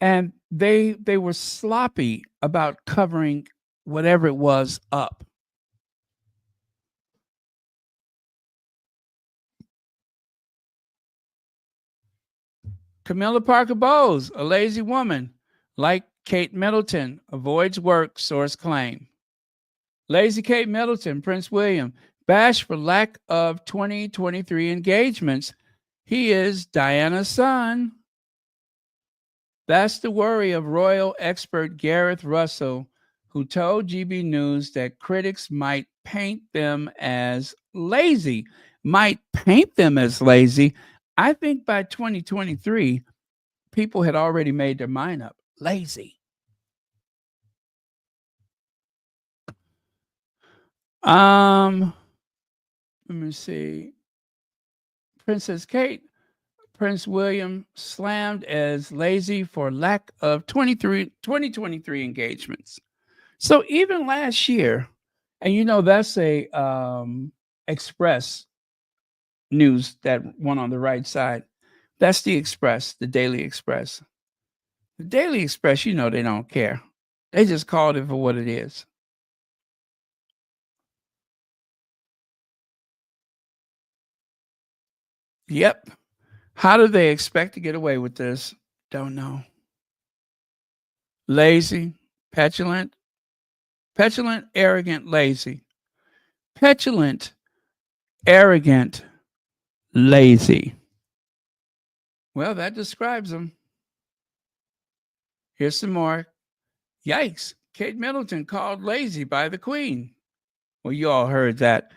Speaker 1: And they were sloppy about covering whatever it was up. Camilla Parker Bowles, a lazy woman, like Kate Middleton, avoids work, source claim. Lazy Kate Middleton, Prince William, bashed for lack of 2023 engagements. He is Diana's son. That's the worry of royal expert Gareth Russell, who told GB News that critics might paint them as lazy. Might paint them as lazy. I think by 2023, people had already made their mind up. Lazy. Let me see. Princess Kate, Prince William slammed as lazy for lack of 2023 engagements. So even last year, and you know that's a Express news, that one on the right side. That's the Express, the Daily Express. The Daily Express, you know, they don't care. They just called it for what it is. Yep. How do they expect to get away with this? Don't know. Lazy, petulant, arrogant, lazy. Petulant, arrogant, lazy. Well, that describes them. Here's some more. Yikes. Kate Middleton called lazy by the Queen. Well, you all heard that.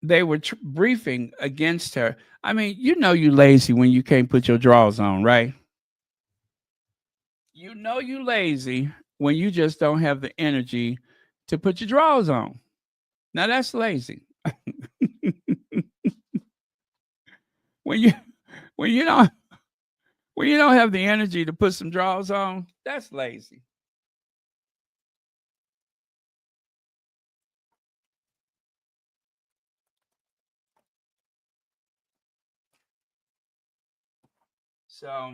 Speaker 1: They were briefing against her. I mean, you know you lazy when you can't put your drawers on, right? You know you lazy when you just don't have the energy to put your drawers on. Now that's lazy. when you don't have the energy to put some drawers on, that's lazy. So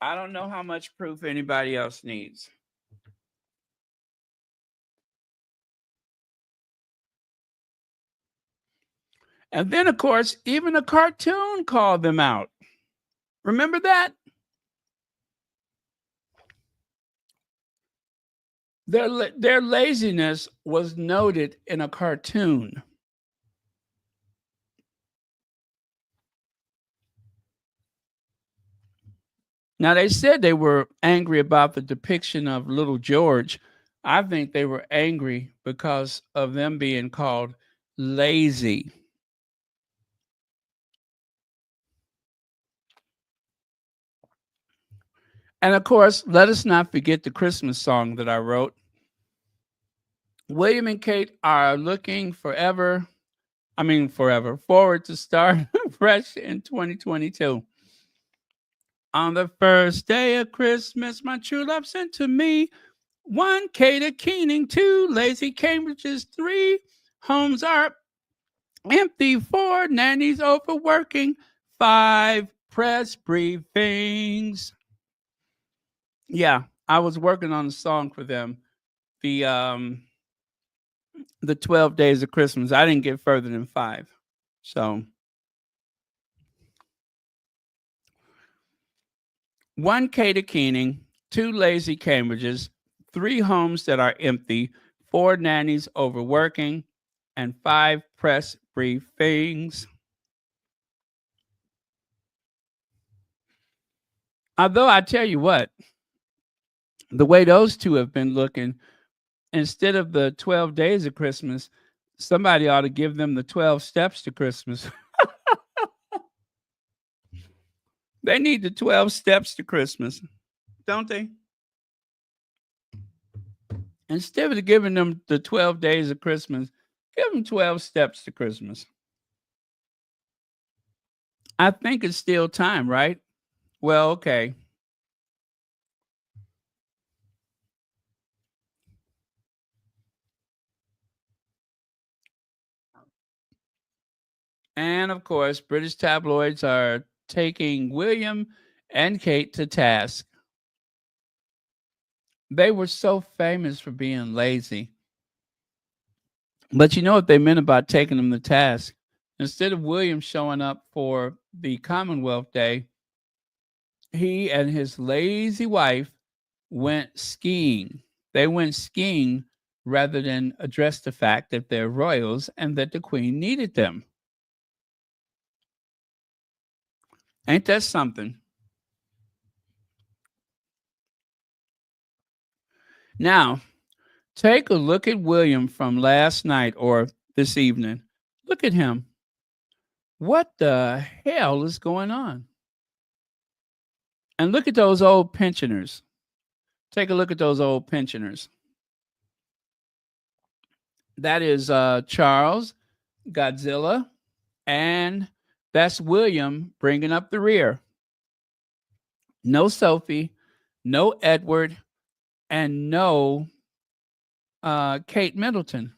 Speaker 1: I don't know how much proof anybody else needs. And then, of course, even a cartoon called them out. Remember that? Their laziness was noted in a cartoon. Now, they said they were angry about the depiction of little George. I think they were angry because of them being called lazy. And of course, let us not forget the Christmas song that I wrote. William and Kate are looking forward to start fresh in 2022. On the first day of Christmas, my true love sent to me 1 Kate of Keening, 2 lazy Cambridges, 3 homes are empty, 4 nannies overworking, 5 press briefings. Yeah, I was working on a song for them the 12 days of Christmas. I didn't get further than 5. So 1 Cater Keening, 2 lazy Cambridges, 3 homes that are empty, 4 nannies overworking, and 5 press briefings. Although I tell you what, the way those two have been looking, instead of the 12 days of Christmas, somebody ought to give them the 12 steps to Christmas. They need the 12 steps to Christmas, don't they? Instead of giving them the 12 days of Christmas, give them 12 steps to Christmas. I think it's still time, right? Well, okay. And of course, British tabloids are taking William and Kate to task. They were so famous for being lazy. But you know what they meant about taking them to task? Instead of William showing up for the Commonwealth Day, he and his lazy wife went skiing. They went skiing rather than address the fact that they're royals and that the Queen needed them. Ain't that something? Now, take a look at William from last night or this evening. Look at him. What the hell is going on? And look at those old pensioners. Take a look at those old pensioners. That is Charles, Godzilla, and that's William bringing up the rear. No Sophie, no Edward, and no Kate Middleton.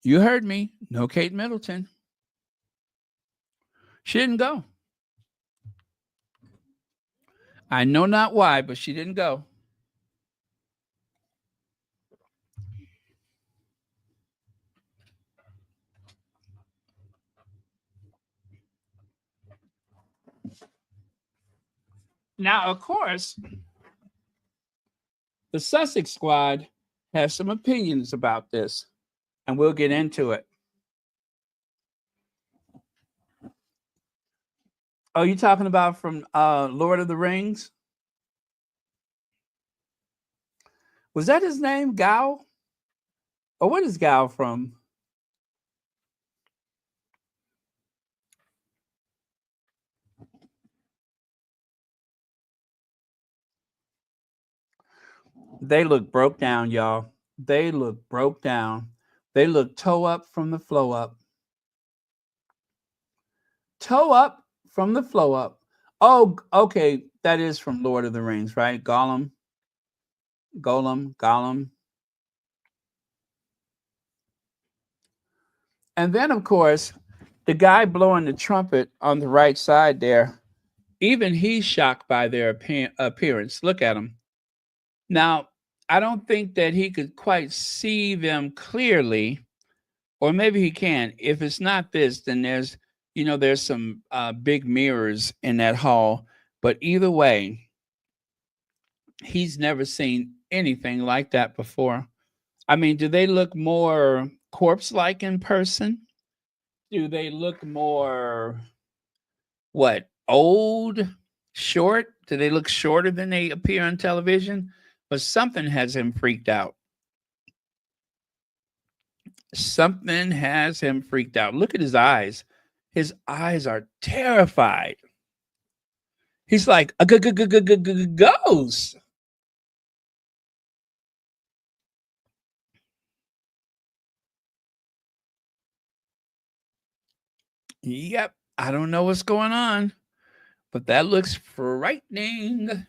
Speaker 1: You heard me. No Kate Middleton. She didn't go. I know not why, but she didn't go. Now, of course, the Sussex squad has some opinions about this, and we'll get into it. Oh, you talking about from Lord of the Rings? Was that his name, Gow? Or what is Gow from? They look broke down, y'all. They look broke down. They look toe up from the flow up. Toe up from the flow up. Oh, okay. That is from Lord of the Rings, right? Gollum. And then, of course, the guy blowing the trumpet on the right side there, even he's shocked by their appearance. Look at him. Now, I don't think that he could quite see them clearly, or maybe he can. If it's not this, then there's some big mirrors in that hall. But either way, he's never seen anything like that before. I mean, do they look more corpse-like in person? Do they look more, old, short? Do they look shorter than they appear on television? But something has him freaked out. Something has him freaked out. Look at his eyes. His eyes are terrified. He's like a ghost. Yep, I don't know what's going on, but that looks frightening.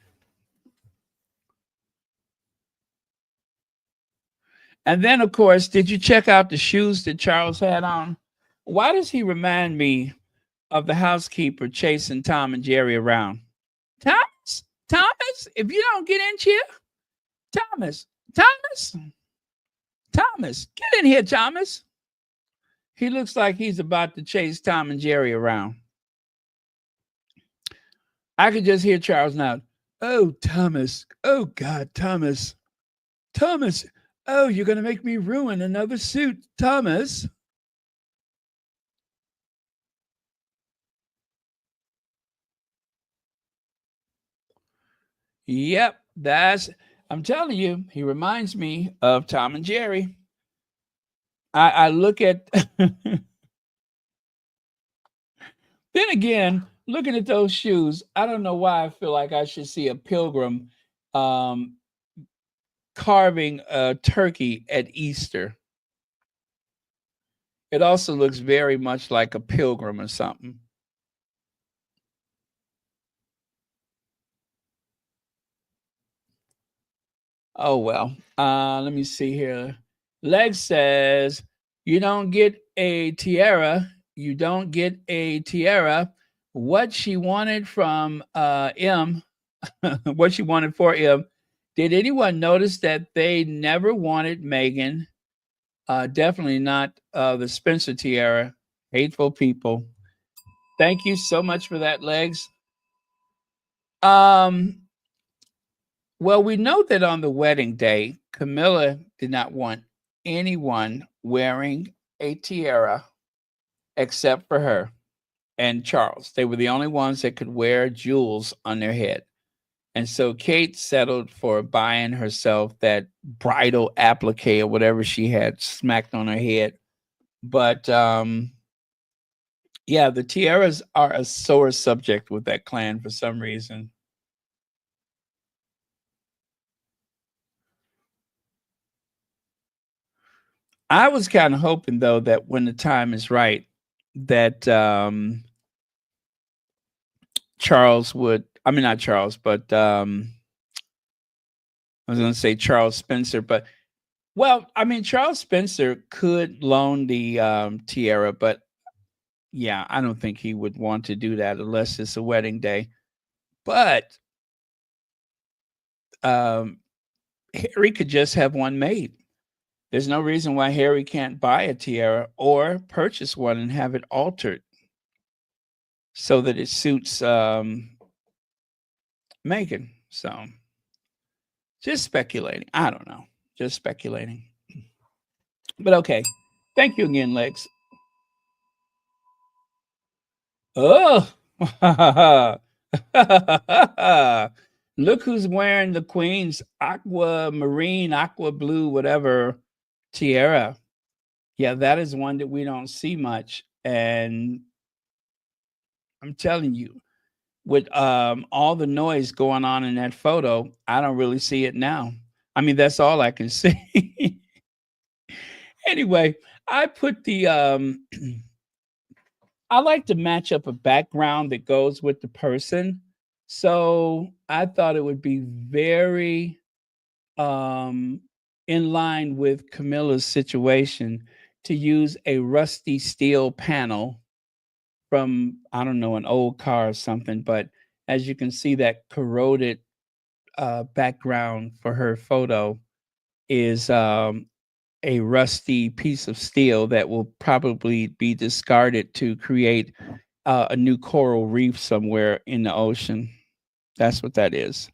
Speaker 1: And then, of course, did you check out the shoes that Charles had on? Why does he remind me of the housekeeper chasing Tom and Jerry around? Thomas, if you don't get in here, Thomas, Thomas, Thomas, get in here, Thomas. He looks like he's about to chase Tom and Jerry around. I could just hear Charles now. Oh, Thomas. Oh, God, Thomas. Thomas. Oh, you're going to make me ruin another suit, Thomas. Yep, I'm telling you, he reminds me of Tom and Jerry. I look at, then again, looking at those shoes, I don't know why I feel like I should see a pilgrim carving a turkey at Easter. It also looks very much like a pilgrim or something. Oh, well, let me see here. Leg says, you don't get a tiara. You don't get a tiara. What she wanted from M, what she wanted for M. Did anyone notice that they never wanted Meghan? Definitely not the Spencer tiara. Hateful people. Thank you so much for that, Legs. Well, we know that on the wedding day, Camilla did not want anyone wearing a tiara except for her and Charles. They were the only ones that could wear jewels on their head. And so Kate settled for buying herself that bridal applique or whatever she had smacked on her head. But yeah, the tiaras are a sore subject with that clan for some reason. I was kind of hoping, though, that when the time is right, that Charles would, I mean, not Charles, but I was going to say Charles Spencer, but, well, I mean, Charles Spencer could loan the tiara, but yeah, I don't think he would want to do that unless it's a wedding day. But Harry could just have one made. There's no reason why Harry can't buy a tiara or purchase one and have it altered so that it suits Meghan. So just speculating. I don't know. Just speculating. But okay. Thank you again, Lex. Oh, look who's wearing the Queen's aquamarine, aqua blue, whatever tiara. Yeah, that is one that we don't see much. And I'm telling you, with all the noise going on in that photo, I don't really see it now. I mean, that's all I can see. Anyway, I put the I like to match up a background that goes with the person. So I thought it would be very in line with Camilla's situation to use a rusty steel panel from, I don't know, an old car or something. But as you can see, that corroded background for her photo is a rusty piece of steel that will probably be discarded to create a new coral reef somewhere in the ocean. That's what that is.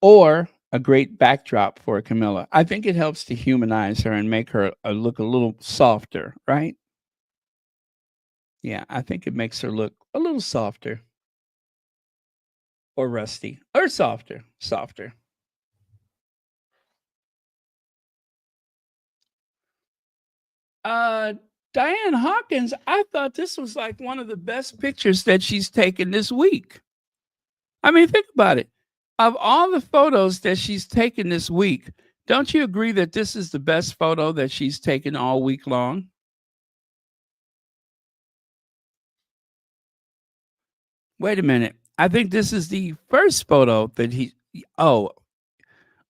Speaker 1: Or a great backdrop for Camilla. I think it helps to humanize her and make her look a little softer, right? Yeah, I think it makes her look a little softer. Or rusty. Or softer. Softer. Diane Hawkins, I thought this was like one of the best pictures that she's taken this week. I mean, think about it. Of all the photos that she's taken this week, don't you agree that this is the best photo that she's taken all week long? Wait a minute. I think this is the first photo that oh,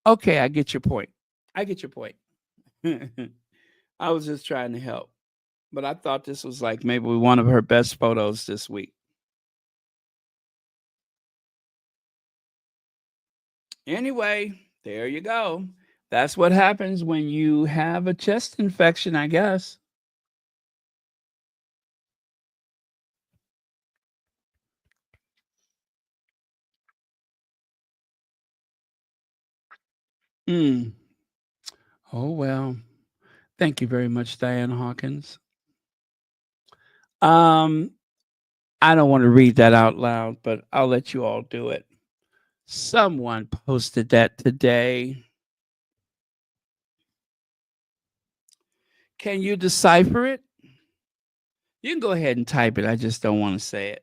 Speaker 1: okay. I get your point. I get your point. I was just trying to help. But I thought this was like maybe one of her best photos this week. Anyway, There you go. That's what happens when you have a chest infection, I guess. Mm. Oh, well. Thank you very much, Diane Hawkins. Um, I don't want to read that out loud, but I'll let you all do it. Someone posted that today. Can you decipher it? You can go ahead and type it. I just don't want to say it.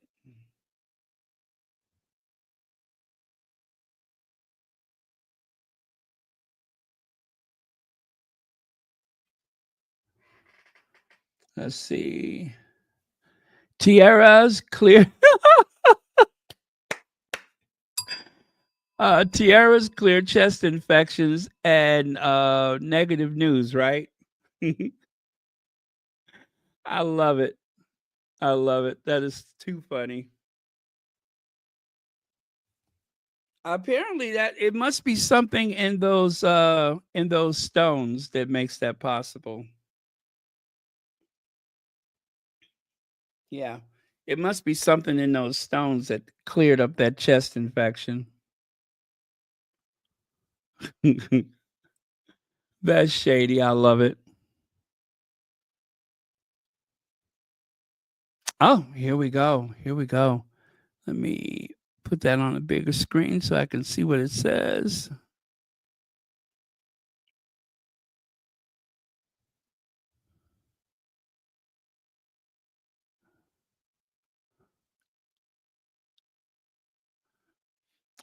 Speaker 1: Let's see. Tiara's clear. Tiara's clear chest infections and negative news, right? I love it. I love it. That is too funny. Apparently that it must be something in those stones that makes that possible. Yeah. It must be something in those stones that cleared up that chest infection. That's shady. I love it. Oh, here we go. Here we go. Let me put that on a bigger screen so I can see what it says.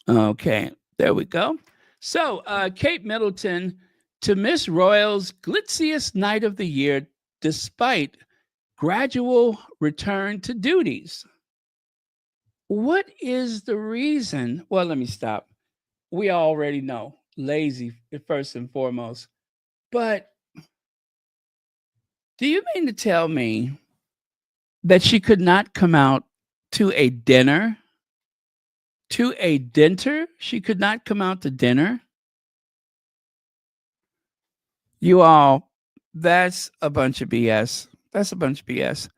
Speaker 1: Okay, there we go. So, Kate Middleton to Miss Royal's glitziest night of the year, despite gradual return to duties. What is the reason? Well, let me stop. We already know lazy first and foremost. But do you mean to tell me that she could not come out to a dinner? To a dinner? She could not come out to dinner? You all, that's a bunch of BS. That's a bunch of BS.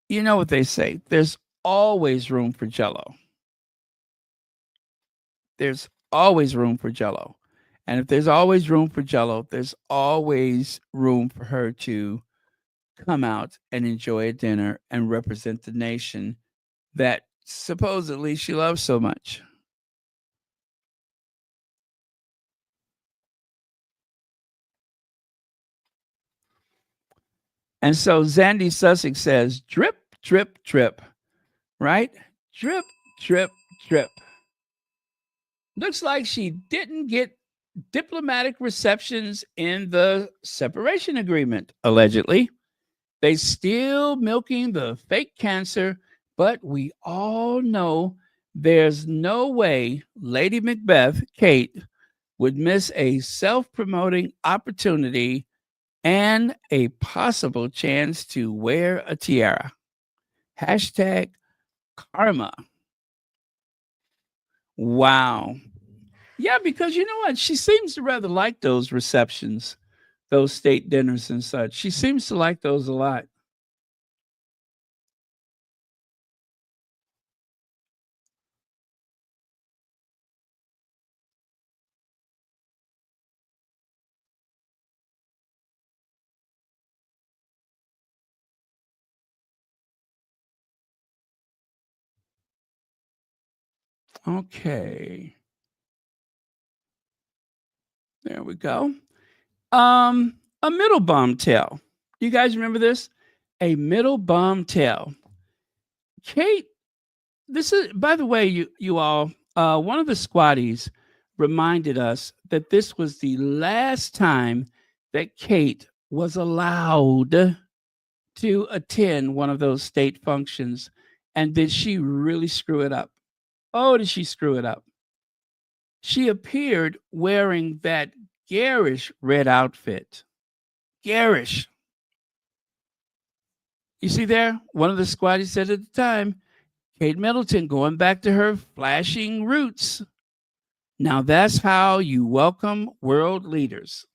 Speaker 1: You know what they say, there's always room for Jello. There's always room for Jello. And if there's always room for Jello, there's always room for her to come out and enjoy a dinner and represent the nation that supposedly she loves so much. And so Zandy Sussex says, drip, drip, drip, right? Drip, drip, drip. Looks like she didn't get diplomatic receptions in the separation agreement, allegedly. They still milking the fake cancer, but we all know there's no way Lady Macbeth, Kate, would miss a self-promoting opportunity and a possible chance to wear a tiara. Hashtag karma. Wow. Yeah, because you know what? She seems to rather like those receptions, those state dinners and such. She seems to like those a lot. Okay. There we go. A middle bomb tail. You guys remember this? A middle bomb tail. Kate, this is, by the way, you all, one of the squatties reminded us that this was the last time that Kate was allowed to attend one of those state functions. And did she really screw it up? Oh, did she screw it up? She appeared wearing that garish red outfit. Garish. You see there? One of the squatties said at the time, Kate Middleton going back to her flashing roots. Now that's how you welcome world leaders,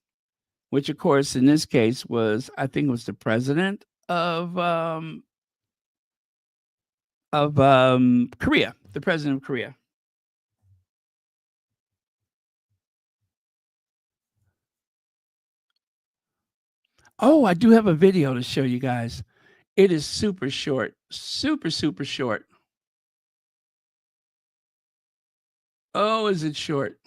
Speaker 1: which of course in this case was, I think it was the president of Korea, the president of Korea. Oh, I do have a video to show you guys. It is super short, super short. Oh, is it short?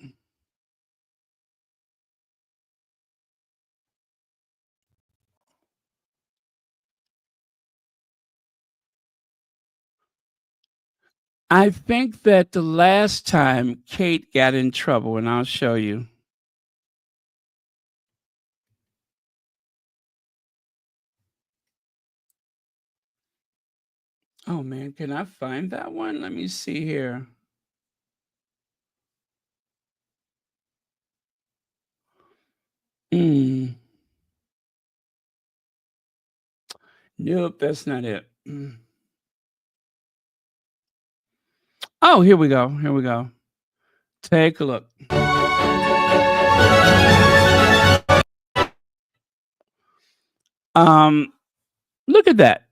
Speaker 1: I think that the last time Kate got in trouble, and I'll show you. Oh man, can I find that one? Let me see here. Nope, that's not it. Oh, here we go. Here we go. Take a look. Look at that.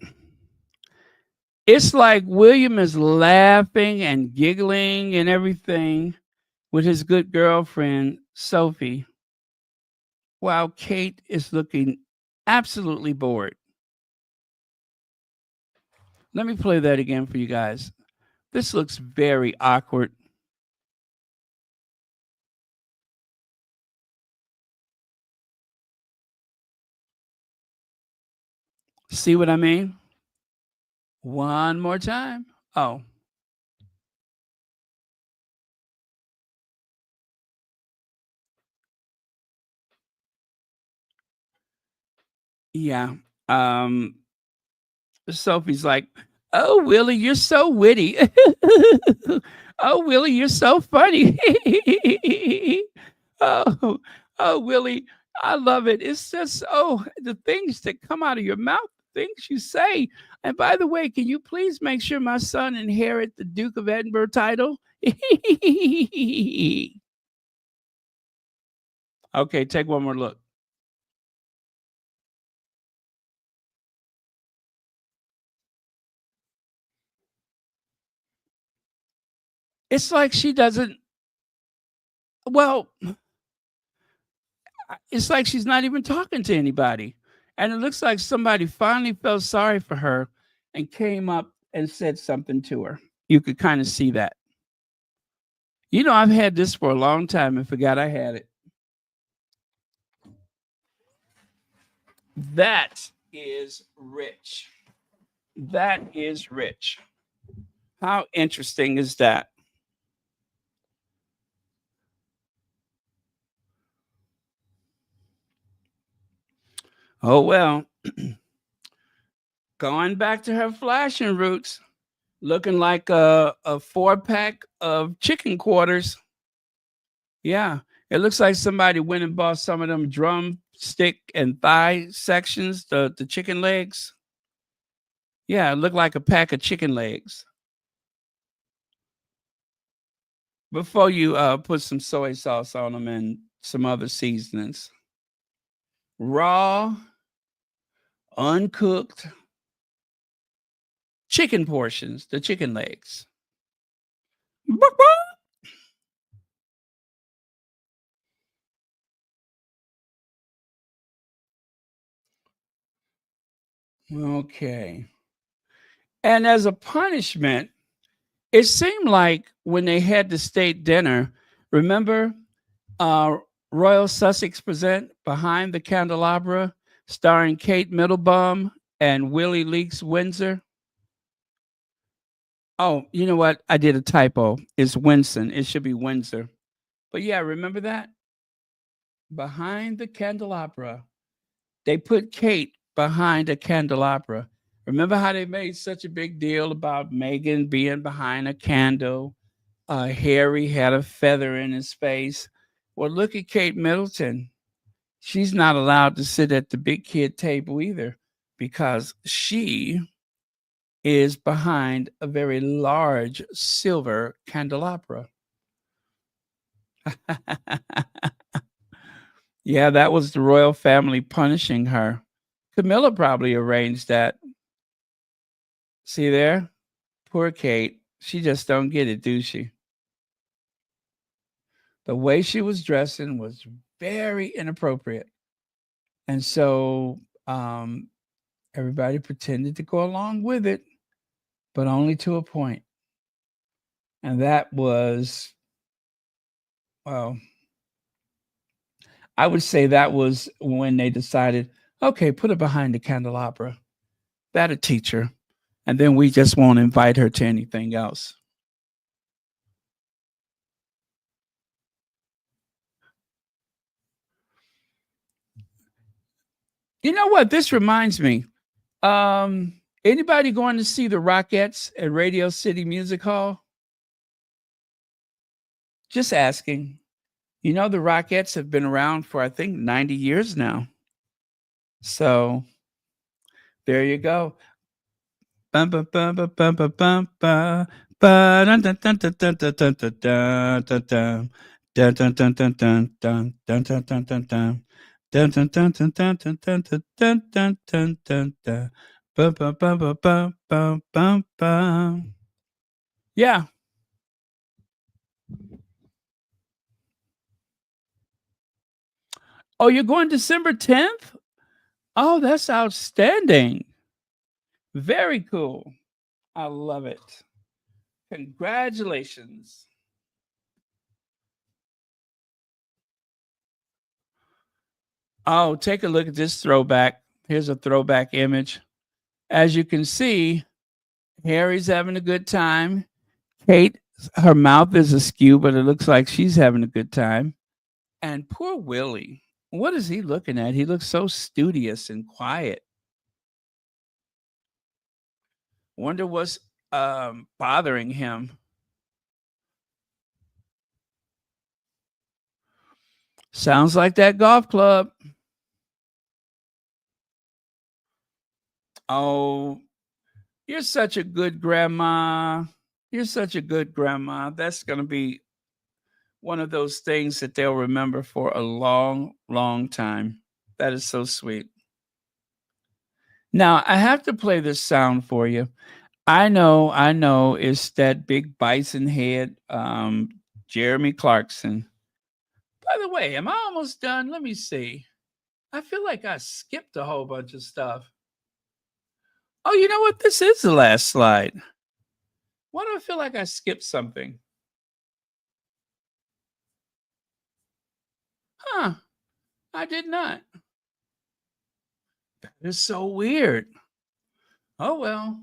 Speaker 1: It's like William is laughing and giggling and everything with his good girlfriend, Sophie, while Kate is looking absolutely bored. Let me play that again for you guys. This looks very awkward. See what I mean? One more time. Oh. Yeah. Sophie's like, "Oh, Willie, you're so witty. Oh, Willie, you're so funny. Oh, oh, Willie, I love it. It's just, oh, the things that come out of your mouth, things you say. And by the way, can you please make sure my son inherit the Duke of Edinburgh title?" Okay, take one more look. It's like she doesn't, well, it's like she's not even talking to anybody. And it looks like somebody finally felt sorry for her and came up and said something to her. You could kind of see that. You know, I've had this for a long time and forgot I had it. That is rich. That is rich. How interesting is that? Oh, well, going back to her flashing roots, looking like a 4-pack of chicken quarters. Yeah, it looks like somebody went and bought some of them drumstick and thigh sections, the chicken legs. Yeah, it looked like a pack of chicken legs. Before you put some soy sauce on them and some other seasonings. Raw, uncooked chicken portions, the chicken legs. Okay. And as a punishment, it seemed like when they had the state dinner, remember uh, Royal Sussex present Behind the Candelabra, starring Kate Middleton and Willie Leaks Windsor? Oh, you know what? I did a typo. It's Winston. It should be Windsor. But yeah, remember that? Behind the Candelabra. They put Kate behind a candelabra. Remember how they made such a big deal about Meghan being behind a candle? Harry had a feather in his face. Well, look at Kate Middleton. She's not allowed to sit at the big kid table either because she is behind a very large silver candelabra. Yeah, that was the royal family punishing her. Camilla probably arranged that. See there? Poor Kate. She just don't get it, do she? The way she was dressing was very inappropriate. And so everybody pretended to go along with it, but only to a point. And that was, well, I would say that was when they decided, okay, put her behind the candelabra. That'll teach her. And then we just won't invite her to anything else. You know what? This reminds me. Anybody going to see the Rockettes at Radio City Music Hall? Just asking. You know, the Rockettes have been around for, I think, 90 years now. So there you go. Bum, bum, bum, bum, bum, bum, bum, bum. Dun, dun, dun, dun, dun, dun, dun, dun, dun, dun. Dun, dun, dun, dun, dun, dun, dun, dun, dun, dun, dun. Dun, dun, dun, dun, dun, dun, dun, dun, dun, dun, dun, dun. Bum, bum, bum, bum, bum, bum, bum, bum. Yeah. Oh, you're going December 10th? Oh, that's outstanding. Very cool. I love it. Congratulations. Oh, take a look at this throwback. Here's a throwback image. As you can see, Harry's having a good time. Kate, her mouth is askew, but it looks like she's having a good time. And poor Willie, what is he looking at? He looks so studious and quiet. Wonder what's bothering him. Sounds like that golf club. Oh, you're such a good grandma. You're such a good grandma. That's going to be one of those things that they'll remember for a long, long time. That is so sweet. Now, I have to play this sound for you. I know, it's that big bison head, Jeremy Clarkson. By the way, am I almost done? Let me see. I feel like I skipped a whole bunch of stuff. Oh, you know what? This is the last slide. Why do I feel like I skipped something? Huh. I did not. That is so weird. Oh, well.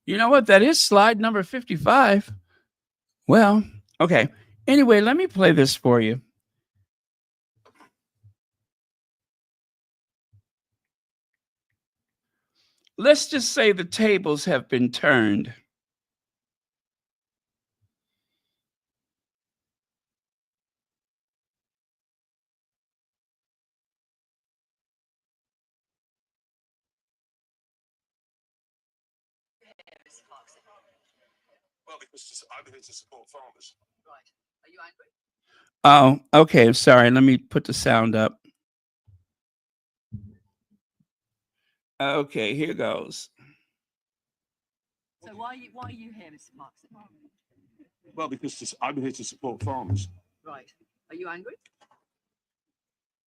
Speaker 1: You know what? That is slide number 55. Well, okay. Anyway, let me play this for you. Let's just say the tables have been turned.
Speaker 6: Well, because I'm here to support farmers.
Speaker 7: Right. Are you angry?
Speaker 1: Oh, okay. Sorry. Let me put the sound up. Okay, here goes.
Speaker 7: So why are you here, Mr. Clarkson?
Speaker 6: Well, because I'm here to support farmers.
Speaker 7: Right. Are you angry?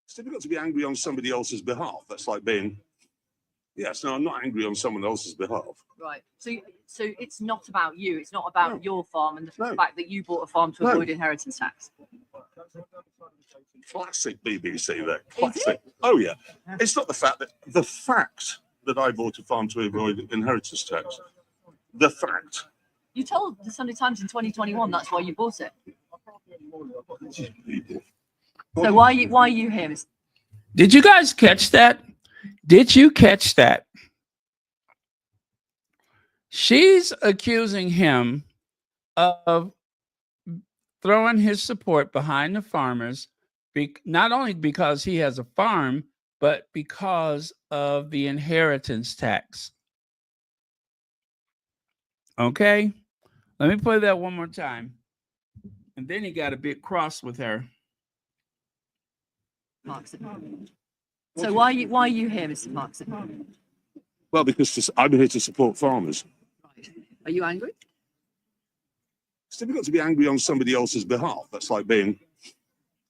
Speaker 6: It's difficult to be angry on somebody else's behalf. That's like being, yes, no, I'm not angry on someone else's behalf.
Speaker 7: Right. So it's not about you. It's not about
Speaker 6: No.
Speaker 7: your farm and the
Speaker 6: No.
Speaker 7: fact that you bought a farm to
Speaker 6: No.
Speaker 7: avoid inheritance tax.
Speaker 6: Classic BBC there. Classic. Oh, yeah. It's not the fact that I bought a farm to avoid inheritance tax. The fact.
Speaker 7: You told the Sunday Times in 2021 that's why you bought it. So why are you here, Mr.
Speaker 1: Did you guys catch that? Did you catch that? She's accusing him of throwing his support behind the farmers, not only because he has a farm, but because of the inheritance tax. Okay, let me play that one more time. And then he got a bit cross with her.
Speaker 7: Clarkson. So why are you here, Mr. Clarkson?
Speaker 6: Well, because I'm here to support farmers.
Speaker 7: Right. Are you angry?
Speaker 6: It's difficult to be angry on somebody else's behalf. That's like being,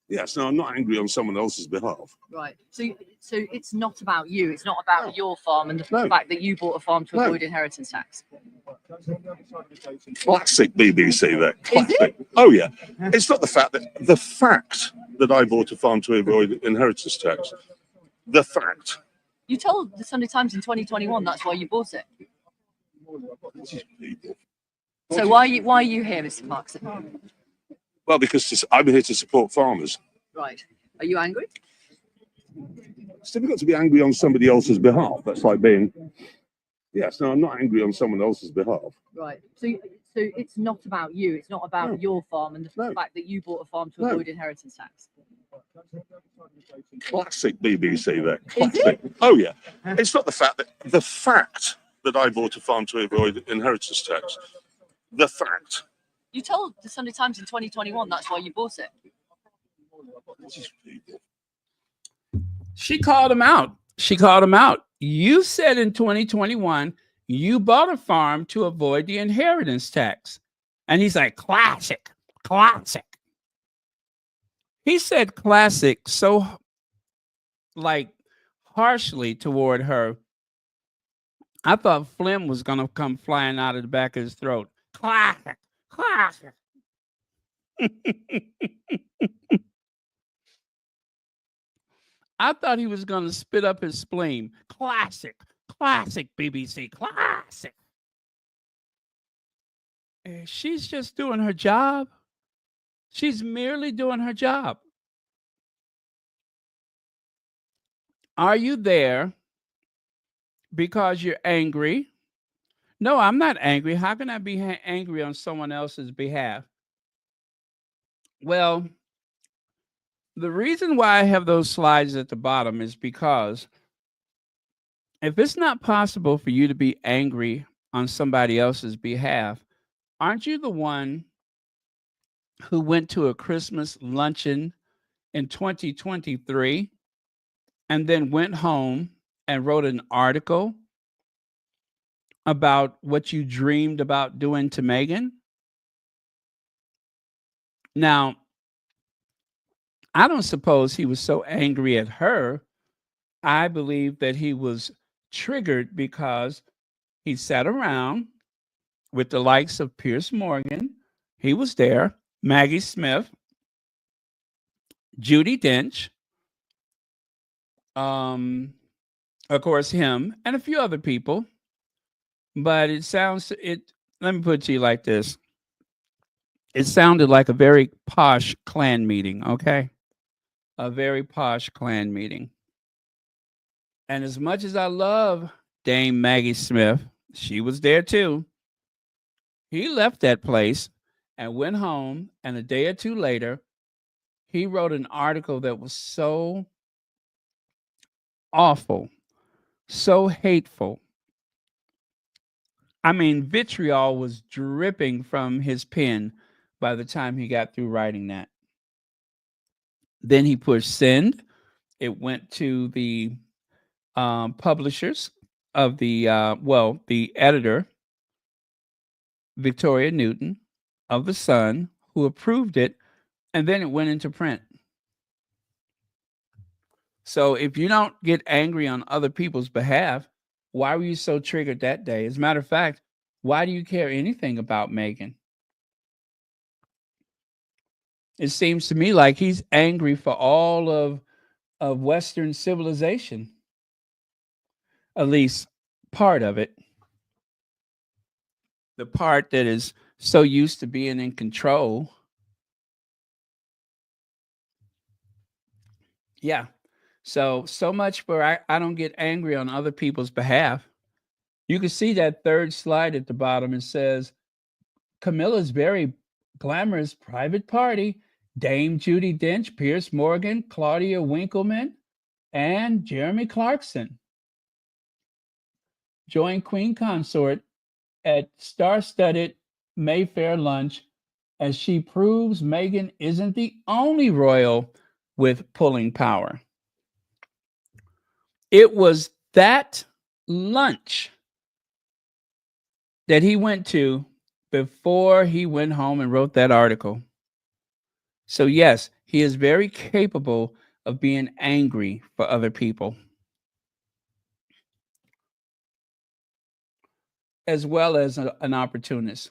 Speaker 6: yes, no, I'm not angry on someone else's behalf.
Speaker 7: Right. So it's not about you. It's not about your farm and the
Speaker 6: No.
Speaker 7: fact that you bought a farm to
Speaker 6: No.
Speaker 7: avoid inheritance tax.
Speaker 6: Classic BBC there.
Speaker 7: Is it?
Speaker 6: Classic. Oh yeah. It's not the fact that I bought a farm to avoid inheritance tax. The fact.
Speaker 7: You told the Sunday Times in 2021 that's why you bought it. So why are you here, Mr. Clarkson?
Speaker 6: Well, because I'm here to support farmers.
Speaker 7: Right. Are you angry?
Speaker 6: It's difficult to be angry on somebody else's behalf. That's like being, yes, no, I'm not angry on someone else's behalf.
Speaker 7: Right. So it's not about you. It's not about
Speaker 6: No.
Speaker 7: your farm and the
Speaker 6: No.
Speaker 7: fact that you bought a farm to
Speaker 6: No.
Speaker 7: avoid inheritance tax.
Speaker 6: Classic BBC there.
Speaker 7: Is it?
Speaker 6: Classic. Oh yeah. It's not the fact that I bought a farm to avoid inheritance tax. The fact.
Speaker 7: You told the Sunday Times in 2021 that's why you bought it.
Speaker 1: She called him out. She called him out. You said in 2021 you bought a farm to avoid the inheritance tax. And he's like, classic, classic. He said classic so like harshly toward her. I thought phlegm was going to come flying out of the back of his throat. Classic, classic. I thought he was going to spit up his spleen. Classic, classic BBC, classic. She's just doing her job. She's merely doing her job. Are you there because you're angry? No, I'm not angry. How can I be angry on someone else's behalf? Well, the reason why I have those slides at the bottom is because if it's not possible for you to be angry on somebody else's behalf, aren't you the one who went to a Christmas luncheon in 2023 and then went home and wrote an article about what you dreamed about doing to Meghan? Now, I don't suppose he was so angry at her. I believe that he was triggered because he sat around with the likes of Piers Morgan. He was there, Maggie Smith, Judi Dench, of course, him, and a few other people. But let me put it to you like this. It sounded like a very posh Klan meeting, okay? A very posh Klan meeting. And as much as I love Dame Maggie Smith, she was there too. He left that place and went home, and a day or two later, he wrote an article that was so awful, so hateful. I mean, vitriol was dripping from his pen by the time he got through writing that. Then he pushed send. It went to the publishers of the editor, Victoria Newton of The Sun, who approved it, and then it went into print. So if you don't get angry on other people's behalf, why were you so triggered that day? As a matter of fact, why do you care anything about Meghan? It seems to me like he's angry for all of Western civilization, at least part of it. The part that is so used to being in control. Yeah. So much for I don't get angry on other people's behalf. You can see that third slide at the bottom. It says Camilla's very glamorous private party. Dame Judi Dench, Piers Morgan, Claudia Winkleman, and Jeremy Clarkson joined Queen Consort at star-studded Mayfair lunch as she proves Meghan isn't the only royal with pulling power. It was that lunch that he went to before he went home and wrote that article. So, yes, he is very capable of being angry for other people, as well as an opportunist.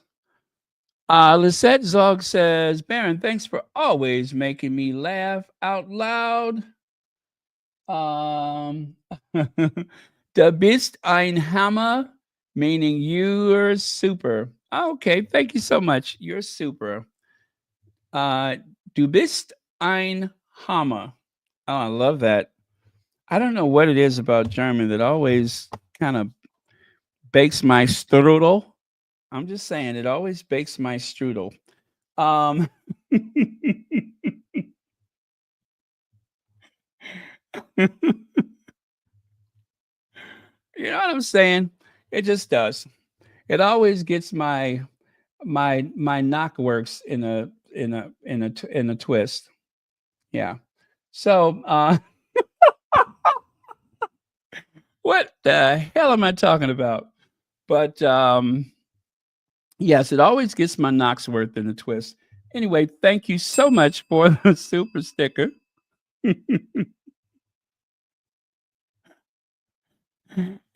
Speaker 1: Lisette Zog says, Baron, thanks for always making me laugh out loud. Du bist ein Hammer, meaning you're super. Okay, thank you so much. You're super. Du bist ein Hammer. Oh, I love that. I don't know what it is about German that always kind of bakes my strudel. I'm just saying, it always bakes my strudel. You know what I'm saying? It just does. It always gets my knockworks in a twist. Yeah. So what the hell am I talking about? But yes, it always gets my Knoxworth in a twist. Anyway, thank you so much for the super sticker.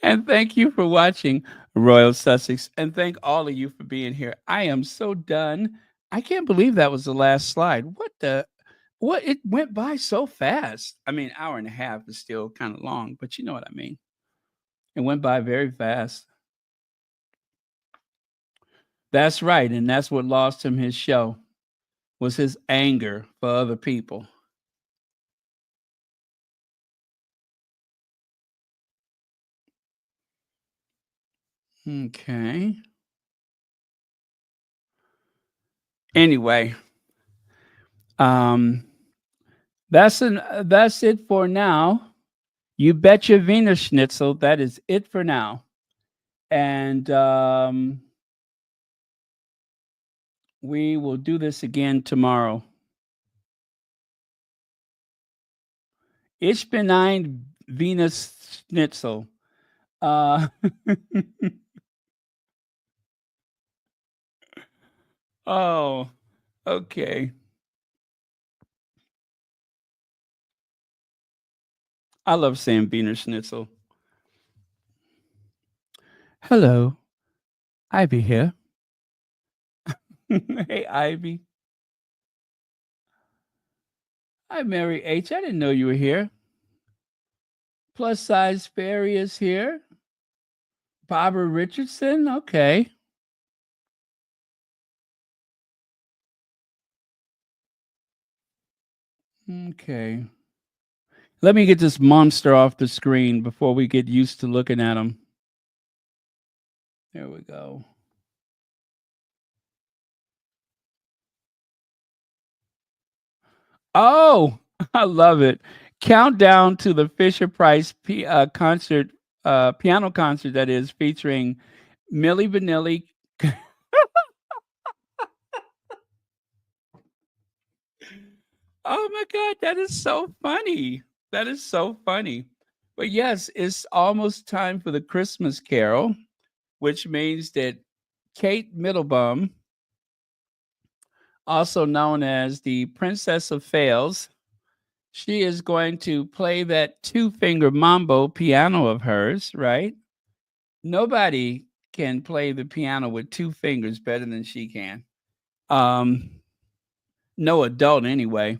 Speaker 1: And thank you for watching Royal Sussex. And thank all of you for being here. I am so done. I can't believe that was the last slide. What it went by so fast. I mean, hour and a half is still kind of long, but you know what I mean. It went by very fast. That's right. And that's what lost him his show, was his anger for other people. Okay. Anyway, that's it for now. You betcha Wiener Schnitzel. That is it for now. And we will do this again tomorrow. Ich bin ein Wiener Schnitzel. Oh, okay. I love saying Wiener Schnitzel. Hello, Ivy here. Hey, Ivy. Hi, Mary H. I didn't know you were here. Plus size fairy is here. Barbara Richardson. Okay. Okay. Let me get this monster off the screen before we get used to looking at him. There we go. Oh, I love it. Countdown to the Fisher Price concert, piano concert that is featuring Milli Vanilli. Oh my God, that is so funny. That is so funny. But yes, it's almost time for the Christmas Carol, which means that Kate Middleton, also known as the Princess of Fails, she is going to play that two-finger mambo piano of hers, right? Nobody can play the piano with two fingers better than she can. No adult anyway.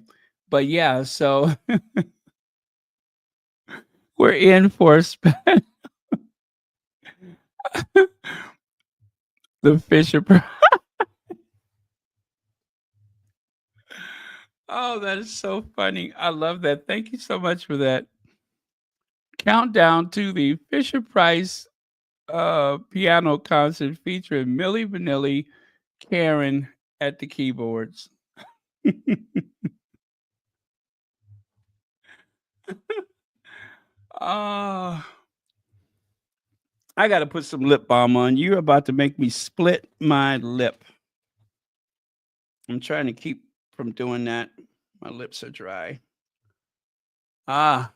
Speaker 1: But yeah, so we're in for the Fisher Price. Oh, that is so funny. I love that. Thank you so much for that. Countdown to the Fisher Price piano concert featuring Milli Vanilli, Karen at the keyboards. I got to put some lip balm on. You're about to make me split my lip. I'm trying to keep from doing that. My lips are dry. Gotta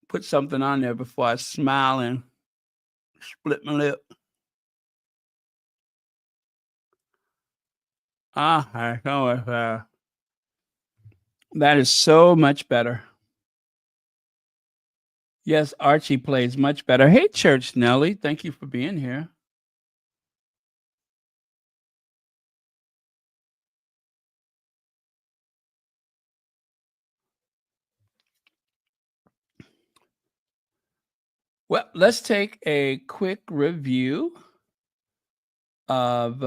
Speaker 1: put something on there before I smile and split my lip. I know if that is so much better. Yes, Archie plays much better. Hey, Church Nelly, thank you for being here. Well, let's take a quick review of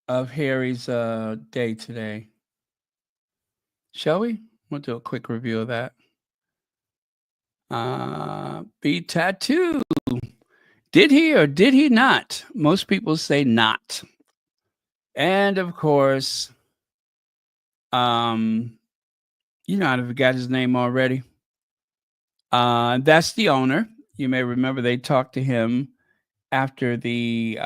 Speaker 1: Harry's day today. Shall we? We'll do a quick review of that. Be tattoo. Did he or did he not? Most people say not. And of course, you know, I forgot his name already. That's the owner. You may remember they talked to him after the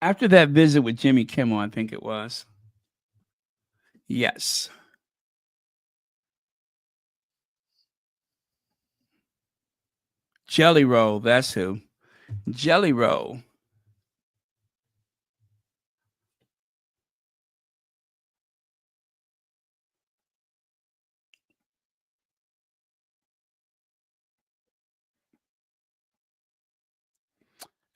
Speaker 1: after that visit with Jimmy Kimmel, I think it was. Yes. Jelly Roll, that's who. Jelly Roll.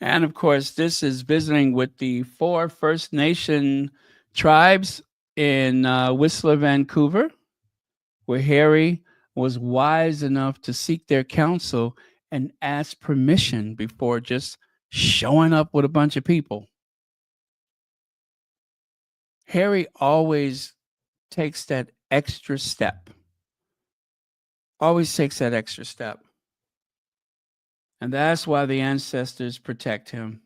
Speaker 1: And of course, this is visiting with the 4 First Nation tribes in Whistler, Vancouver, where Harry was wise enough to seek their counsel and ask permission before just showing up with a bunch of people. Harry always takes that extra step. Always takes that extra step. And that's why the ancestors protect him.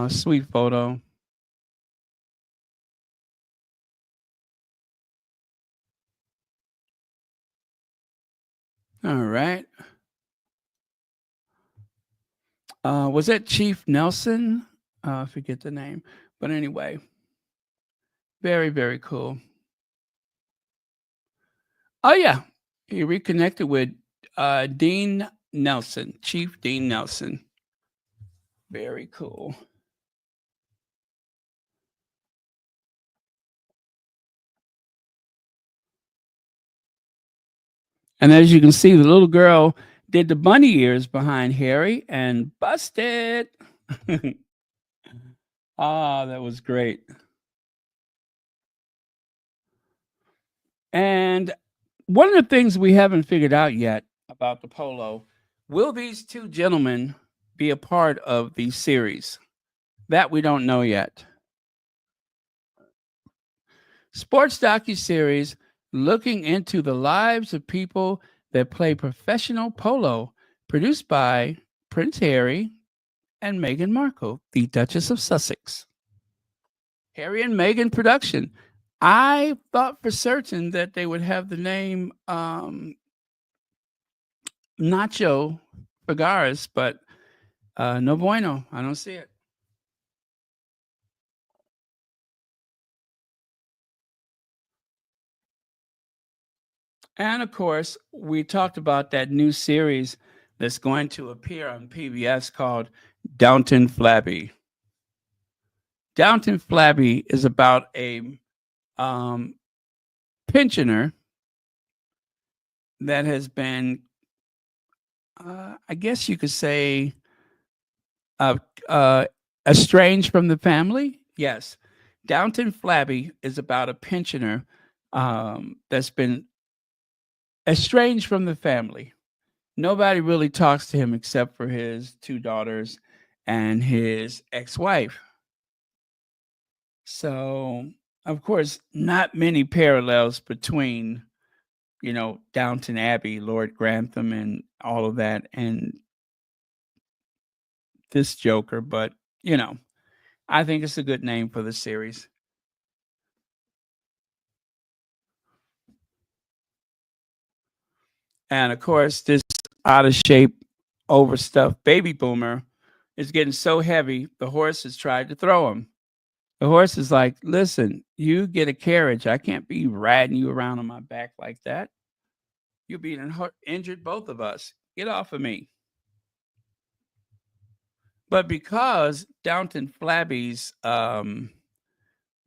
Speaker 1: Sweet photo. All right. Was that Chief Nelson? I forget the name. But anyway, very, very cool. Oh, yeah. He reconnected with Dean Nelson, Chief Dean Nelson. Very cool. And as you can see, the little girl did the bunny ears behind Harry and busted. That was great. And one of the things we haven't figured out yet about the Polo, will these 2 gentlemen be a part of the series? That we don't know yet. Sports docuseries looking into the lives of people that play professional polo, produced by Prince Harry and Meghan Markle, the Duchess of Sussex. Harry and Meghan production. I thought for certain that they would have the name Nacho Fagares, but no bueno. I don't see it. And of course, we talked about that new series that's going to appear on PBS called Downton Flabby. Downton Flabby is about a pensioner that has been, I guess you could say, estranged from the family. Yes. Downton Flabby is about a pensioner that's been estranged from the family. Nobody really talks to him except for his 2 daughters and his ex-wife. So, of course, not many parallels between, you know, Downton Abbey, Lord Grantham, and all of that, and this Joker. But, you know, I think it's a good name for the series. And of course, this out of shape, overstuffed baby boomer is getting so heavy, the horse has tried to throw him. The horse is like, listen, you get a carriage. I can't be riding you around on my back like that. You'll be injured, both of us. Get off of me. But because Downton Flabby's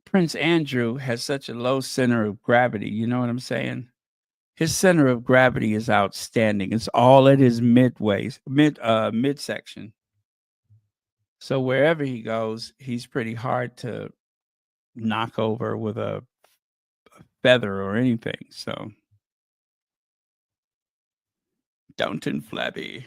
Speaker 1: Prince Andrew has such a low center of gravity, you know what I'm saying? His center of gravity is outstanding. It's all at his midsection. So wherever he goes, he's pretty hard to knock over with a feather or anything. So Downton Flabby.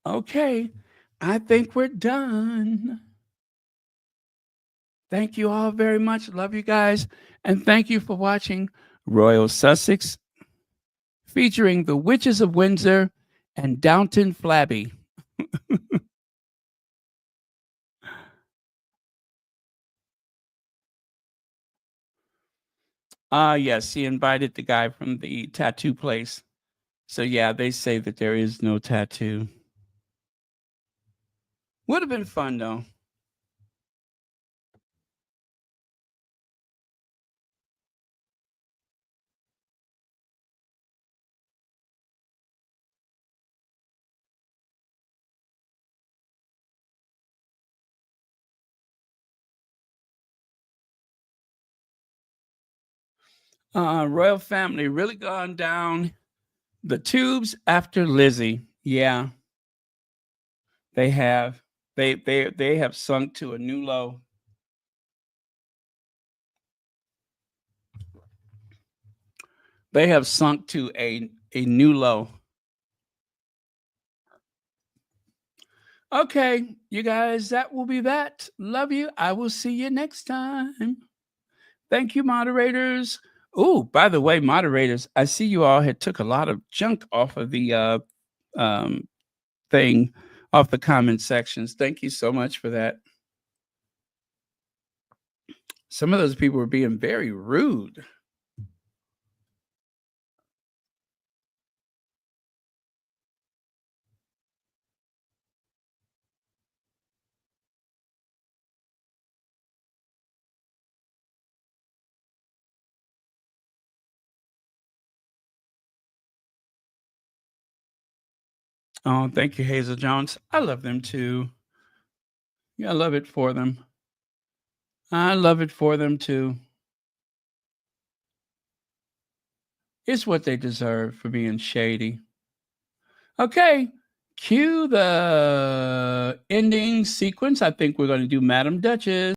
Speaker 1: Okay, I think we're done. Thank you all very much. Love you guys. And thank you for watching Royal Sussex featuring the Witches of Windsor and Downton Flabby. Yes, he invited the guy from the tattoo place. So yeah, they say that there is no tattoo. Would have been fun though. Royal family really gone down the tubes after Lizzie. Yeah, they have. They have sunk to a new low. They have sunk to a new low. Okay, you guys, that will be that. Love you. I will see you next time. Thank you, moderators. Oh, by the way, moderators, I see you all had took a lot of junk off of the thing, off the comment sections. Thank you so much for that. Some of those people were being very rude. Oh, thank you, Hazel Jones. I love them too. Yeah, I love it for them. I love it for them too. It's what they deserve for being shady. Okay, cue the ending sequence. I think we're going to do Madam Duchess.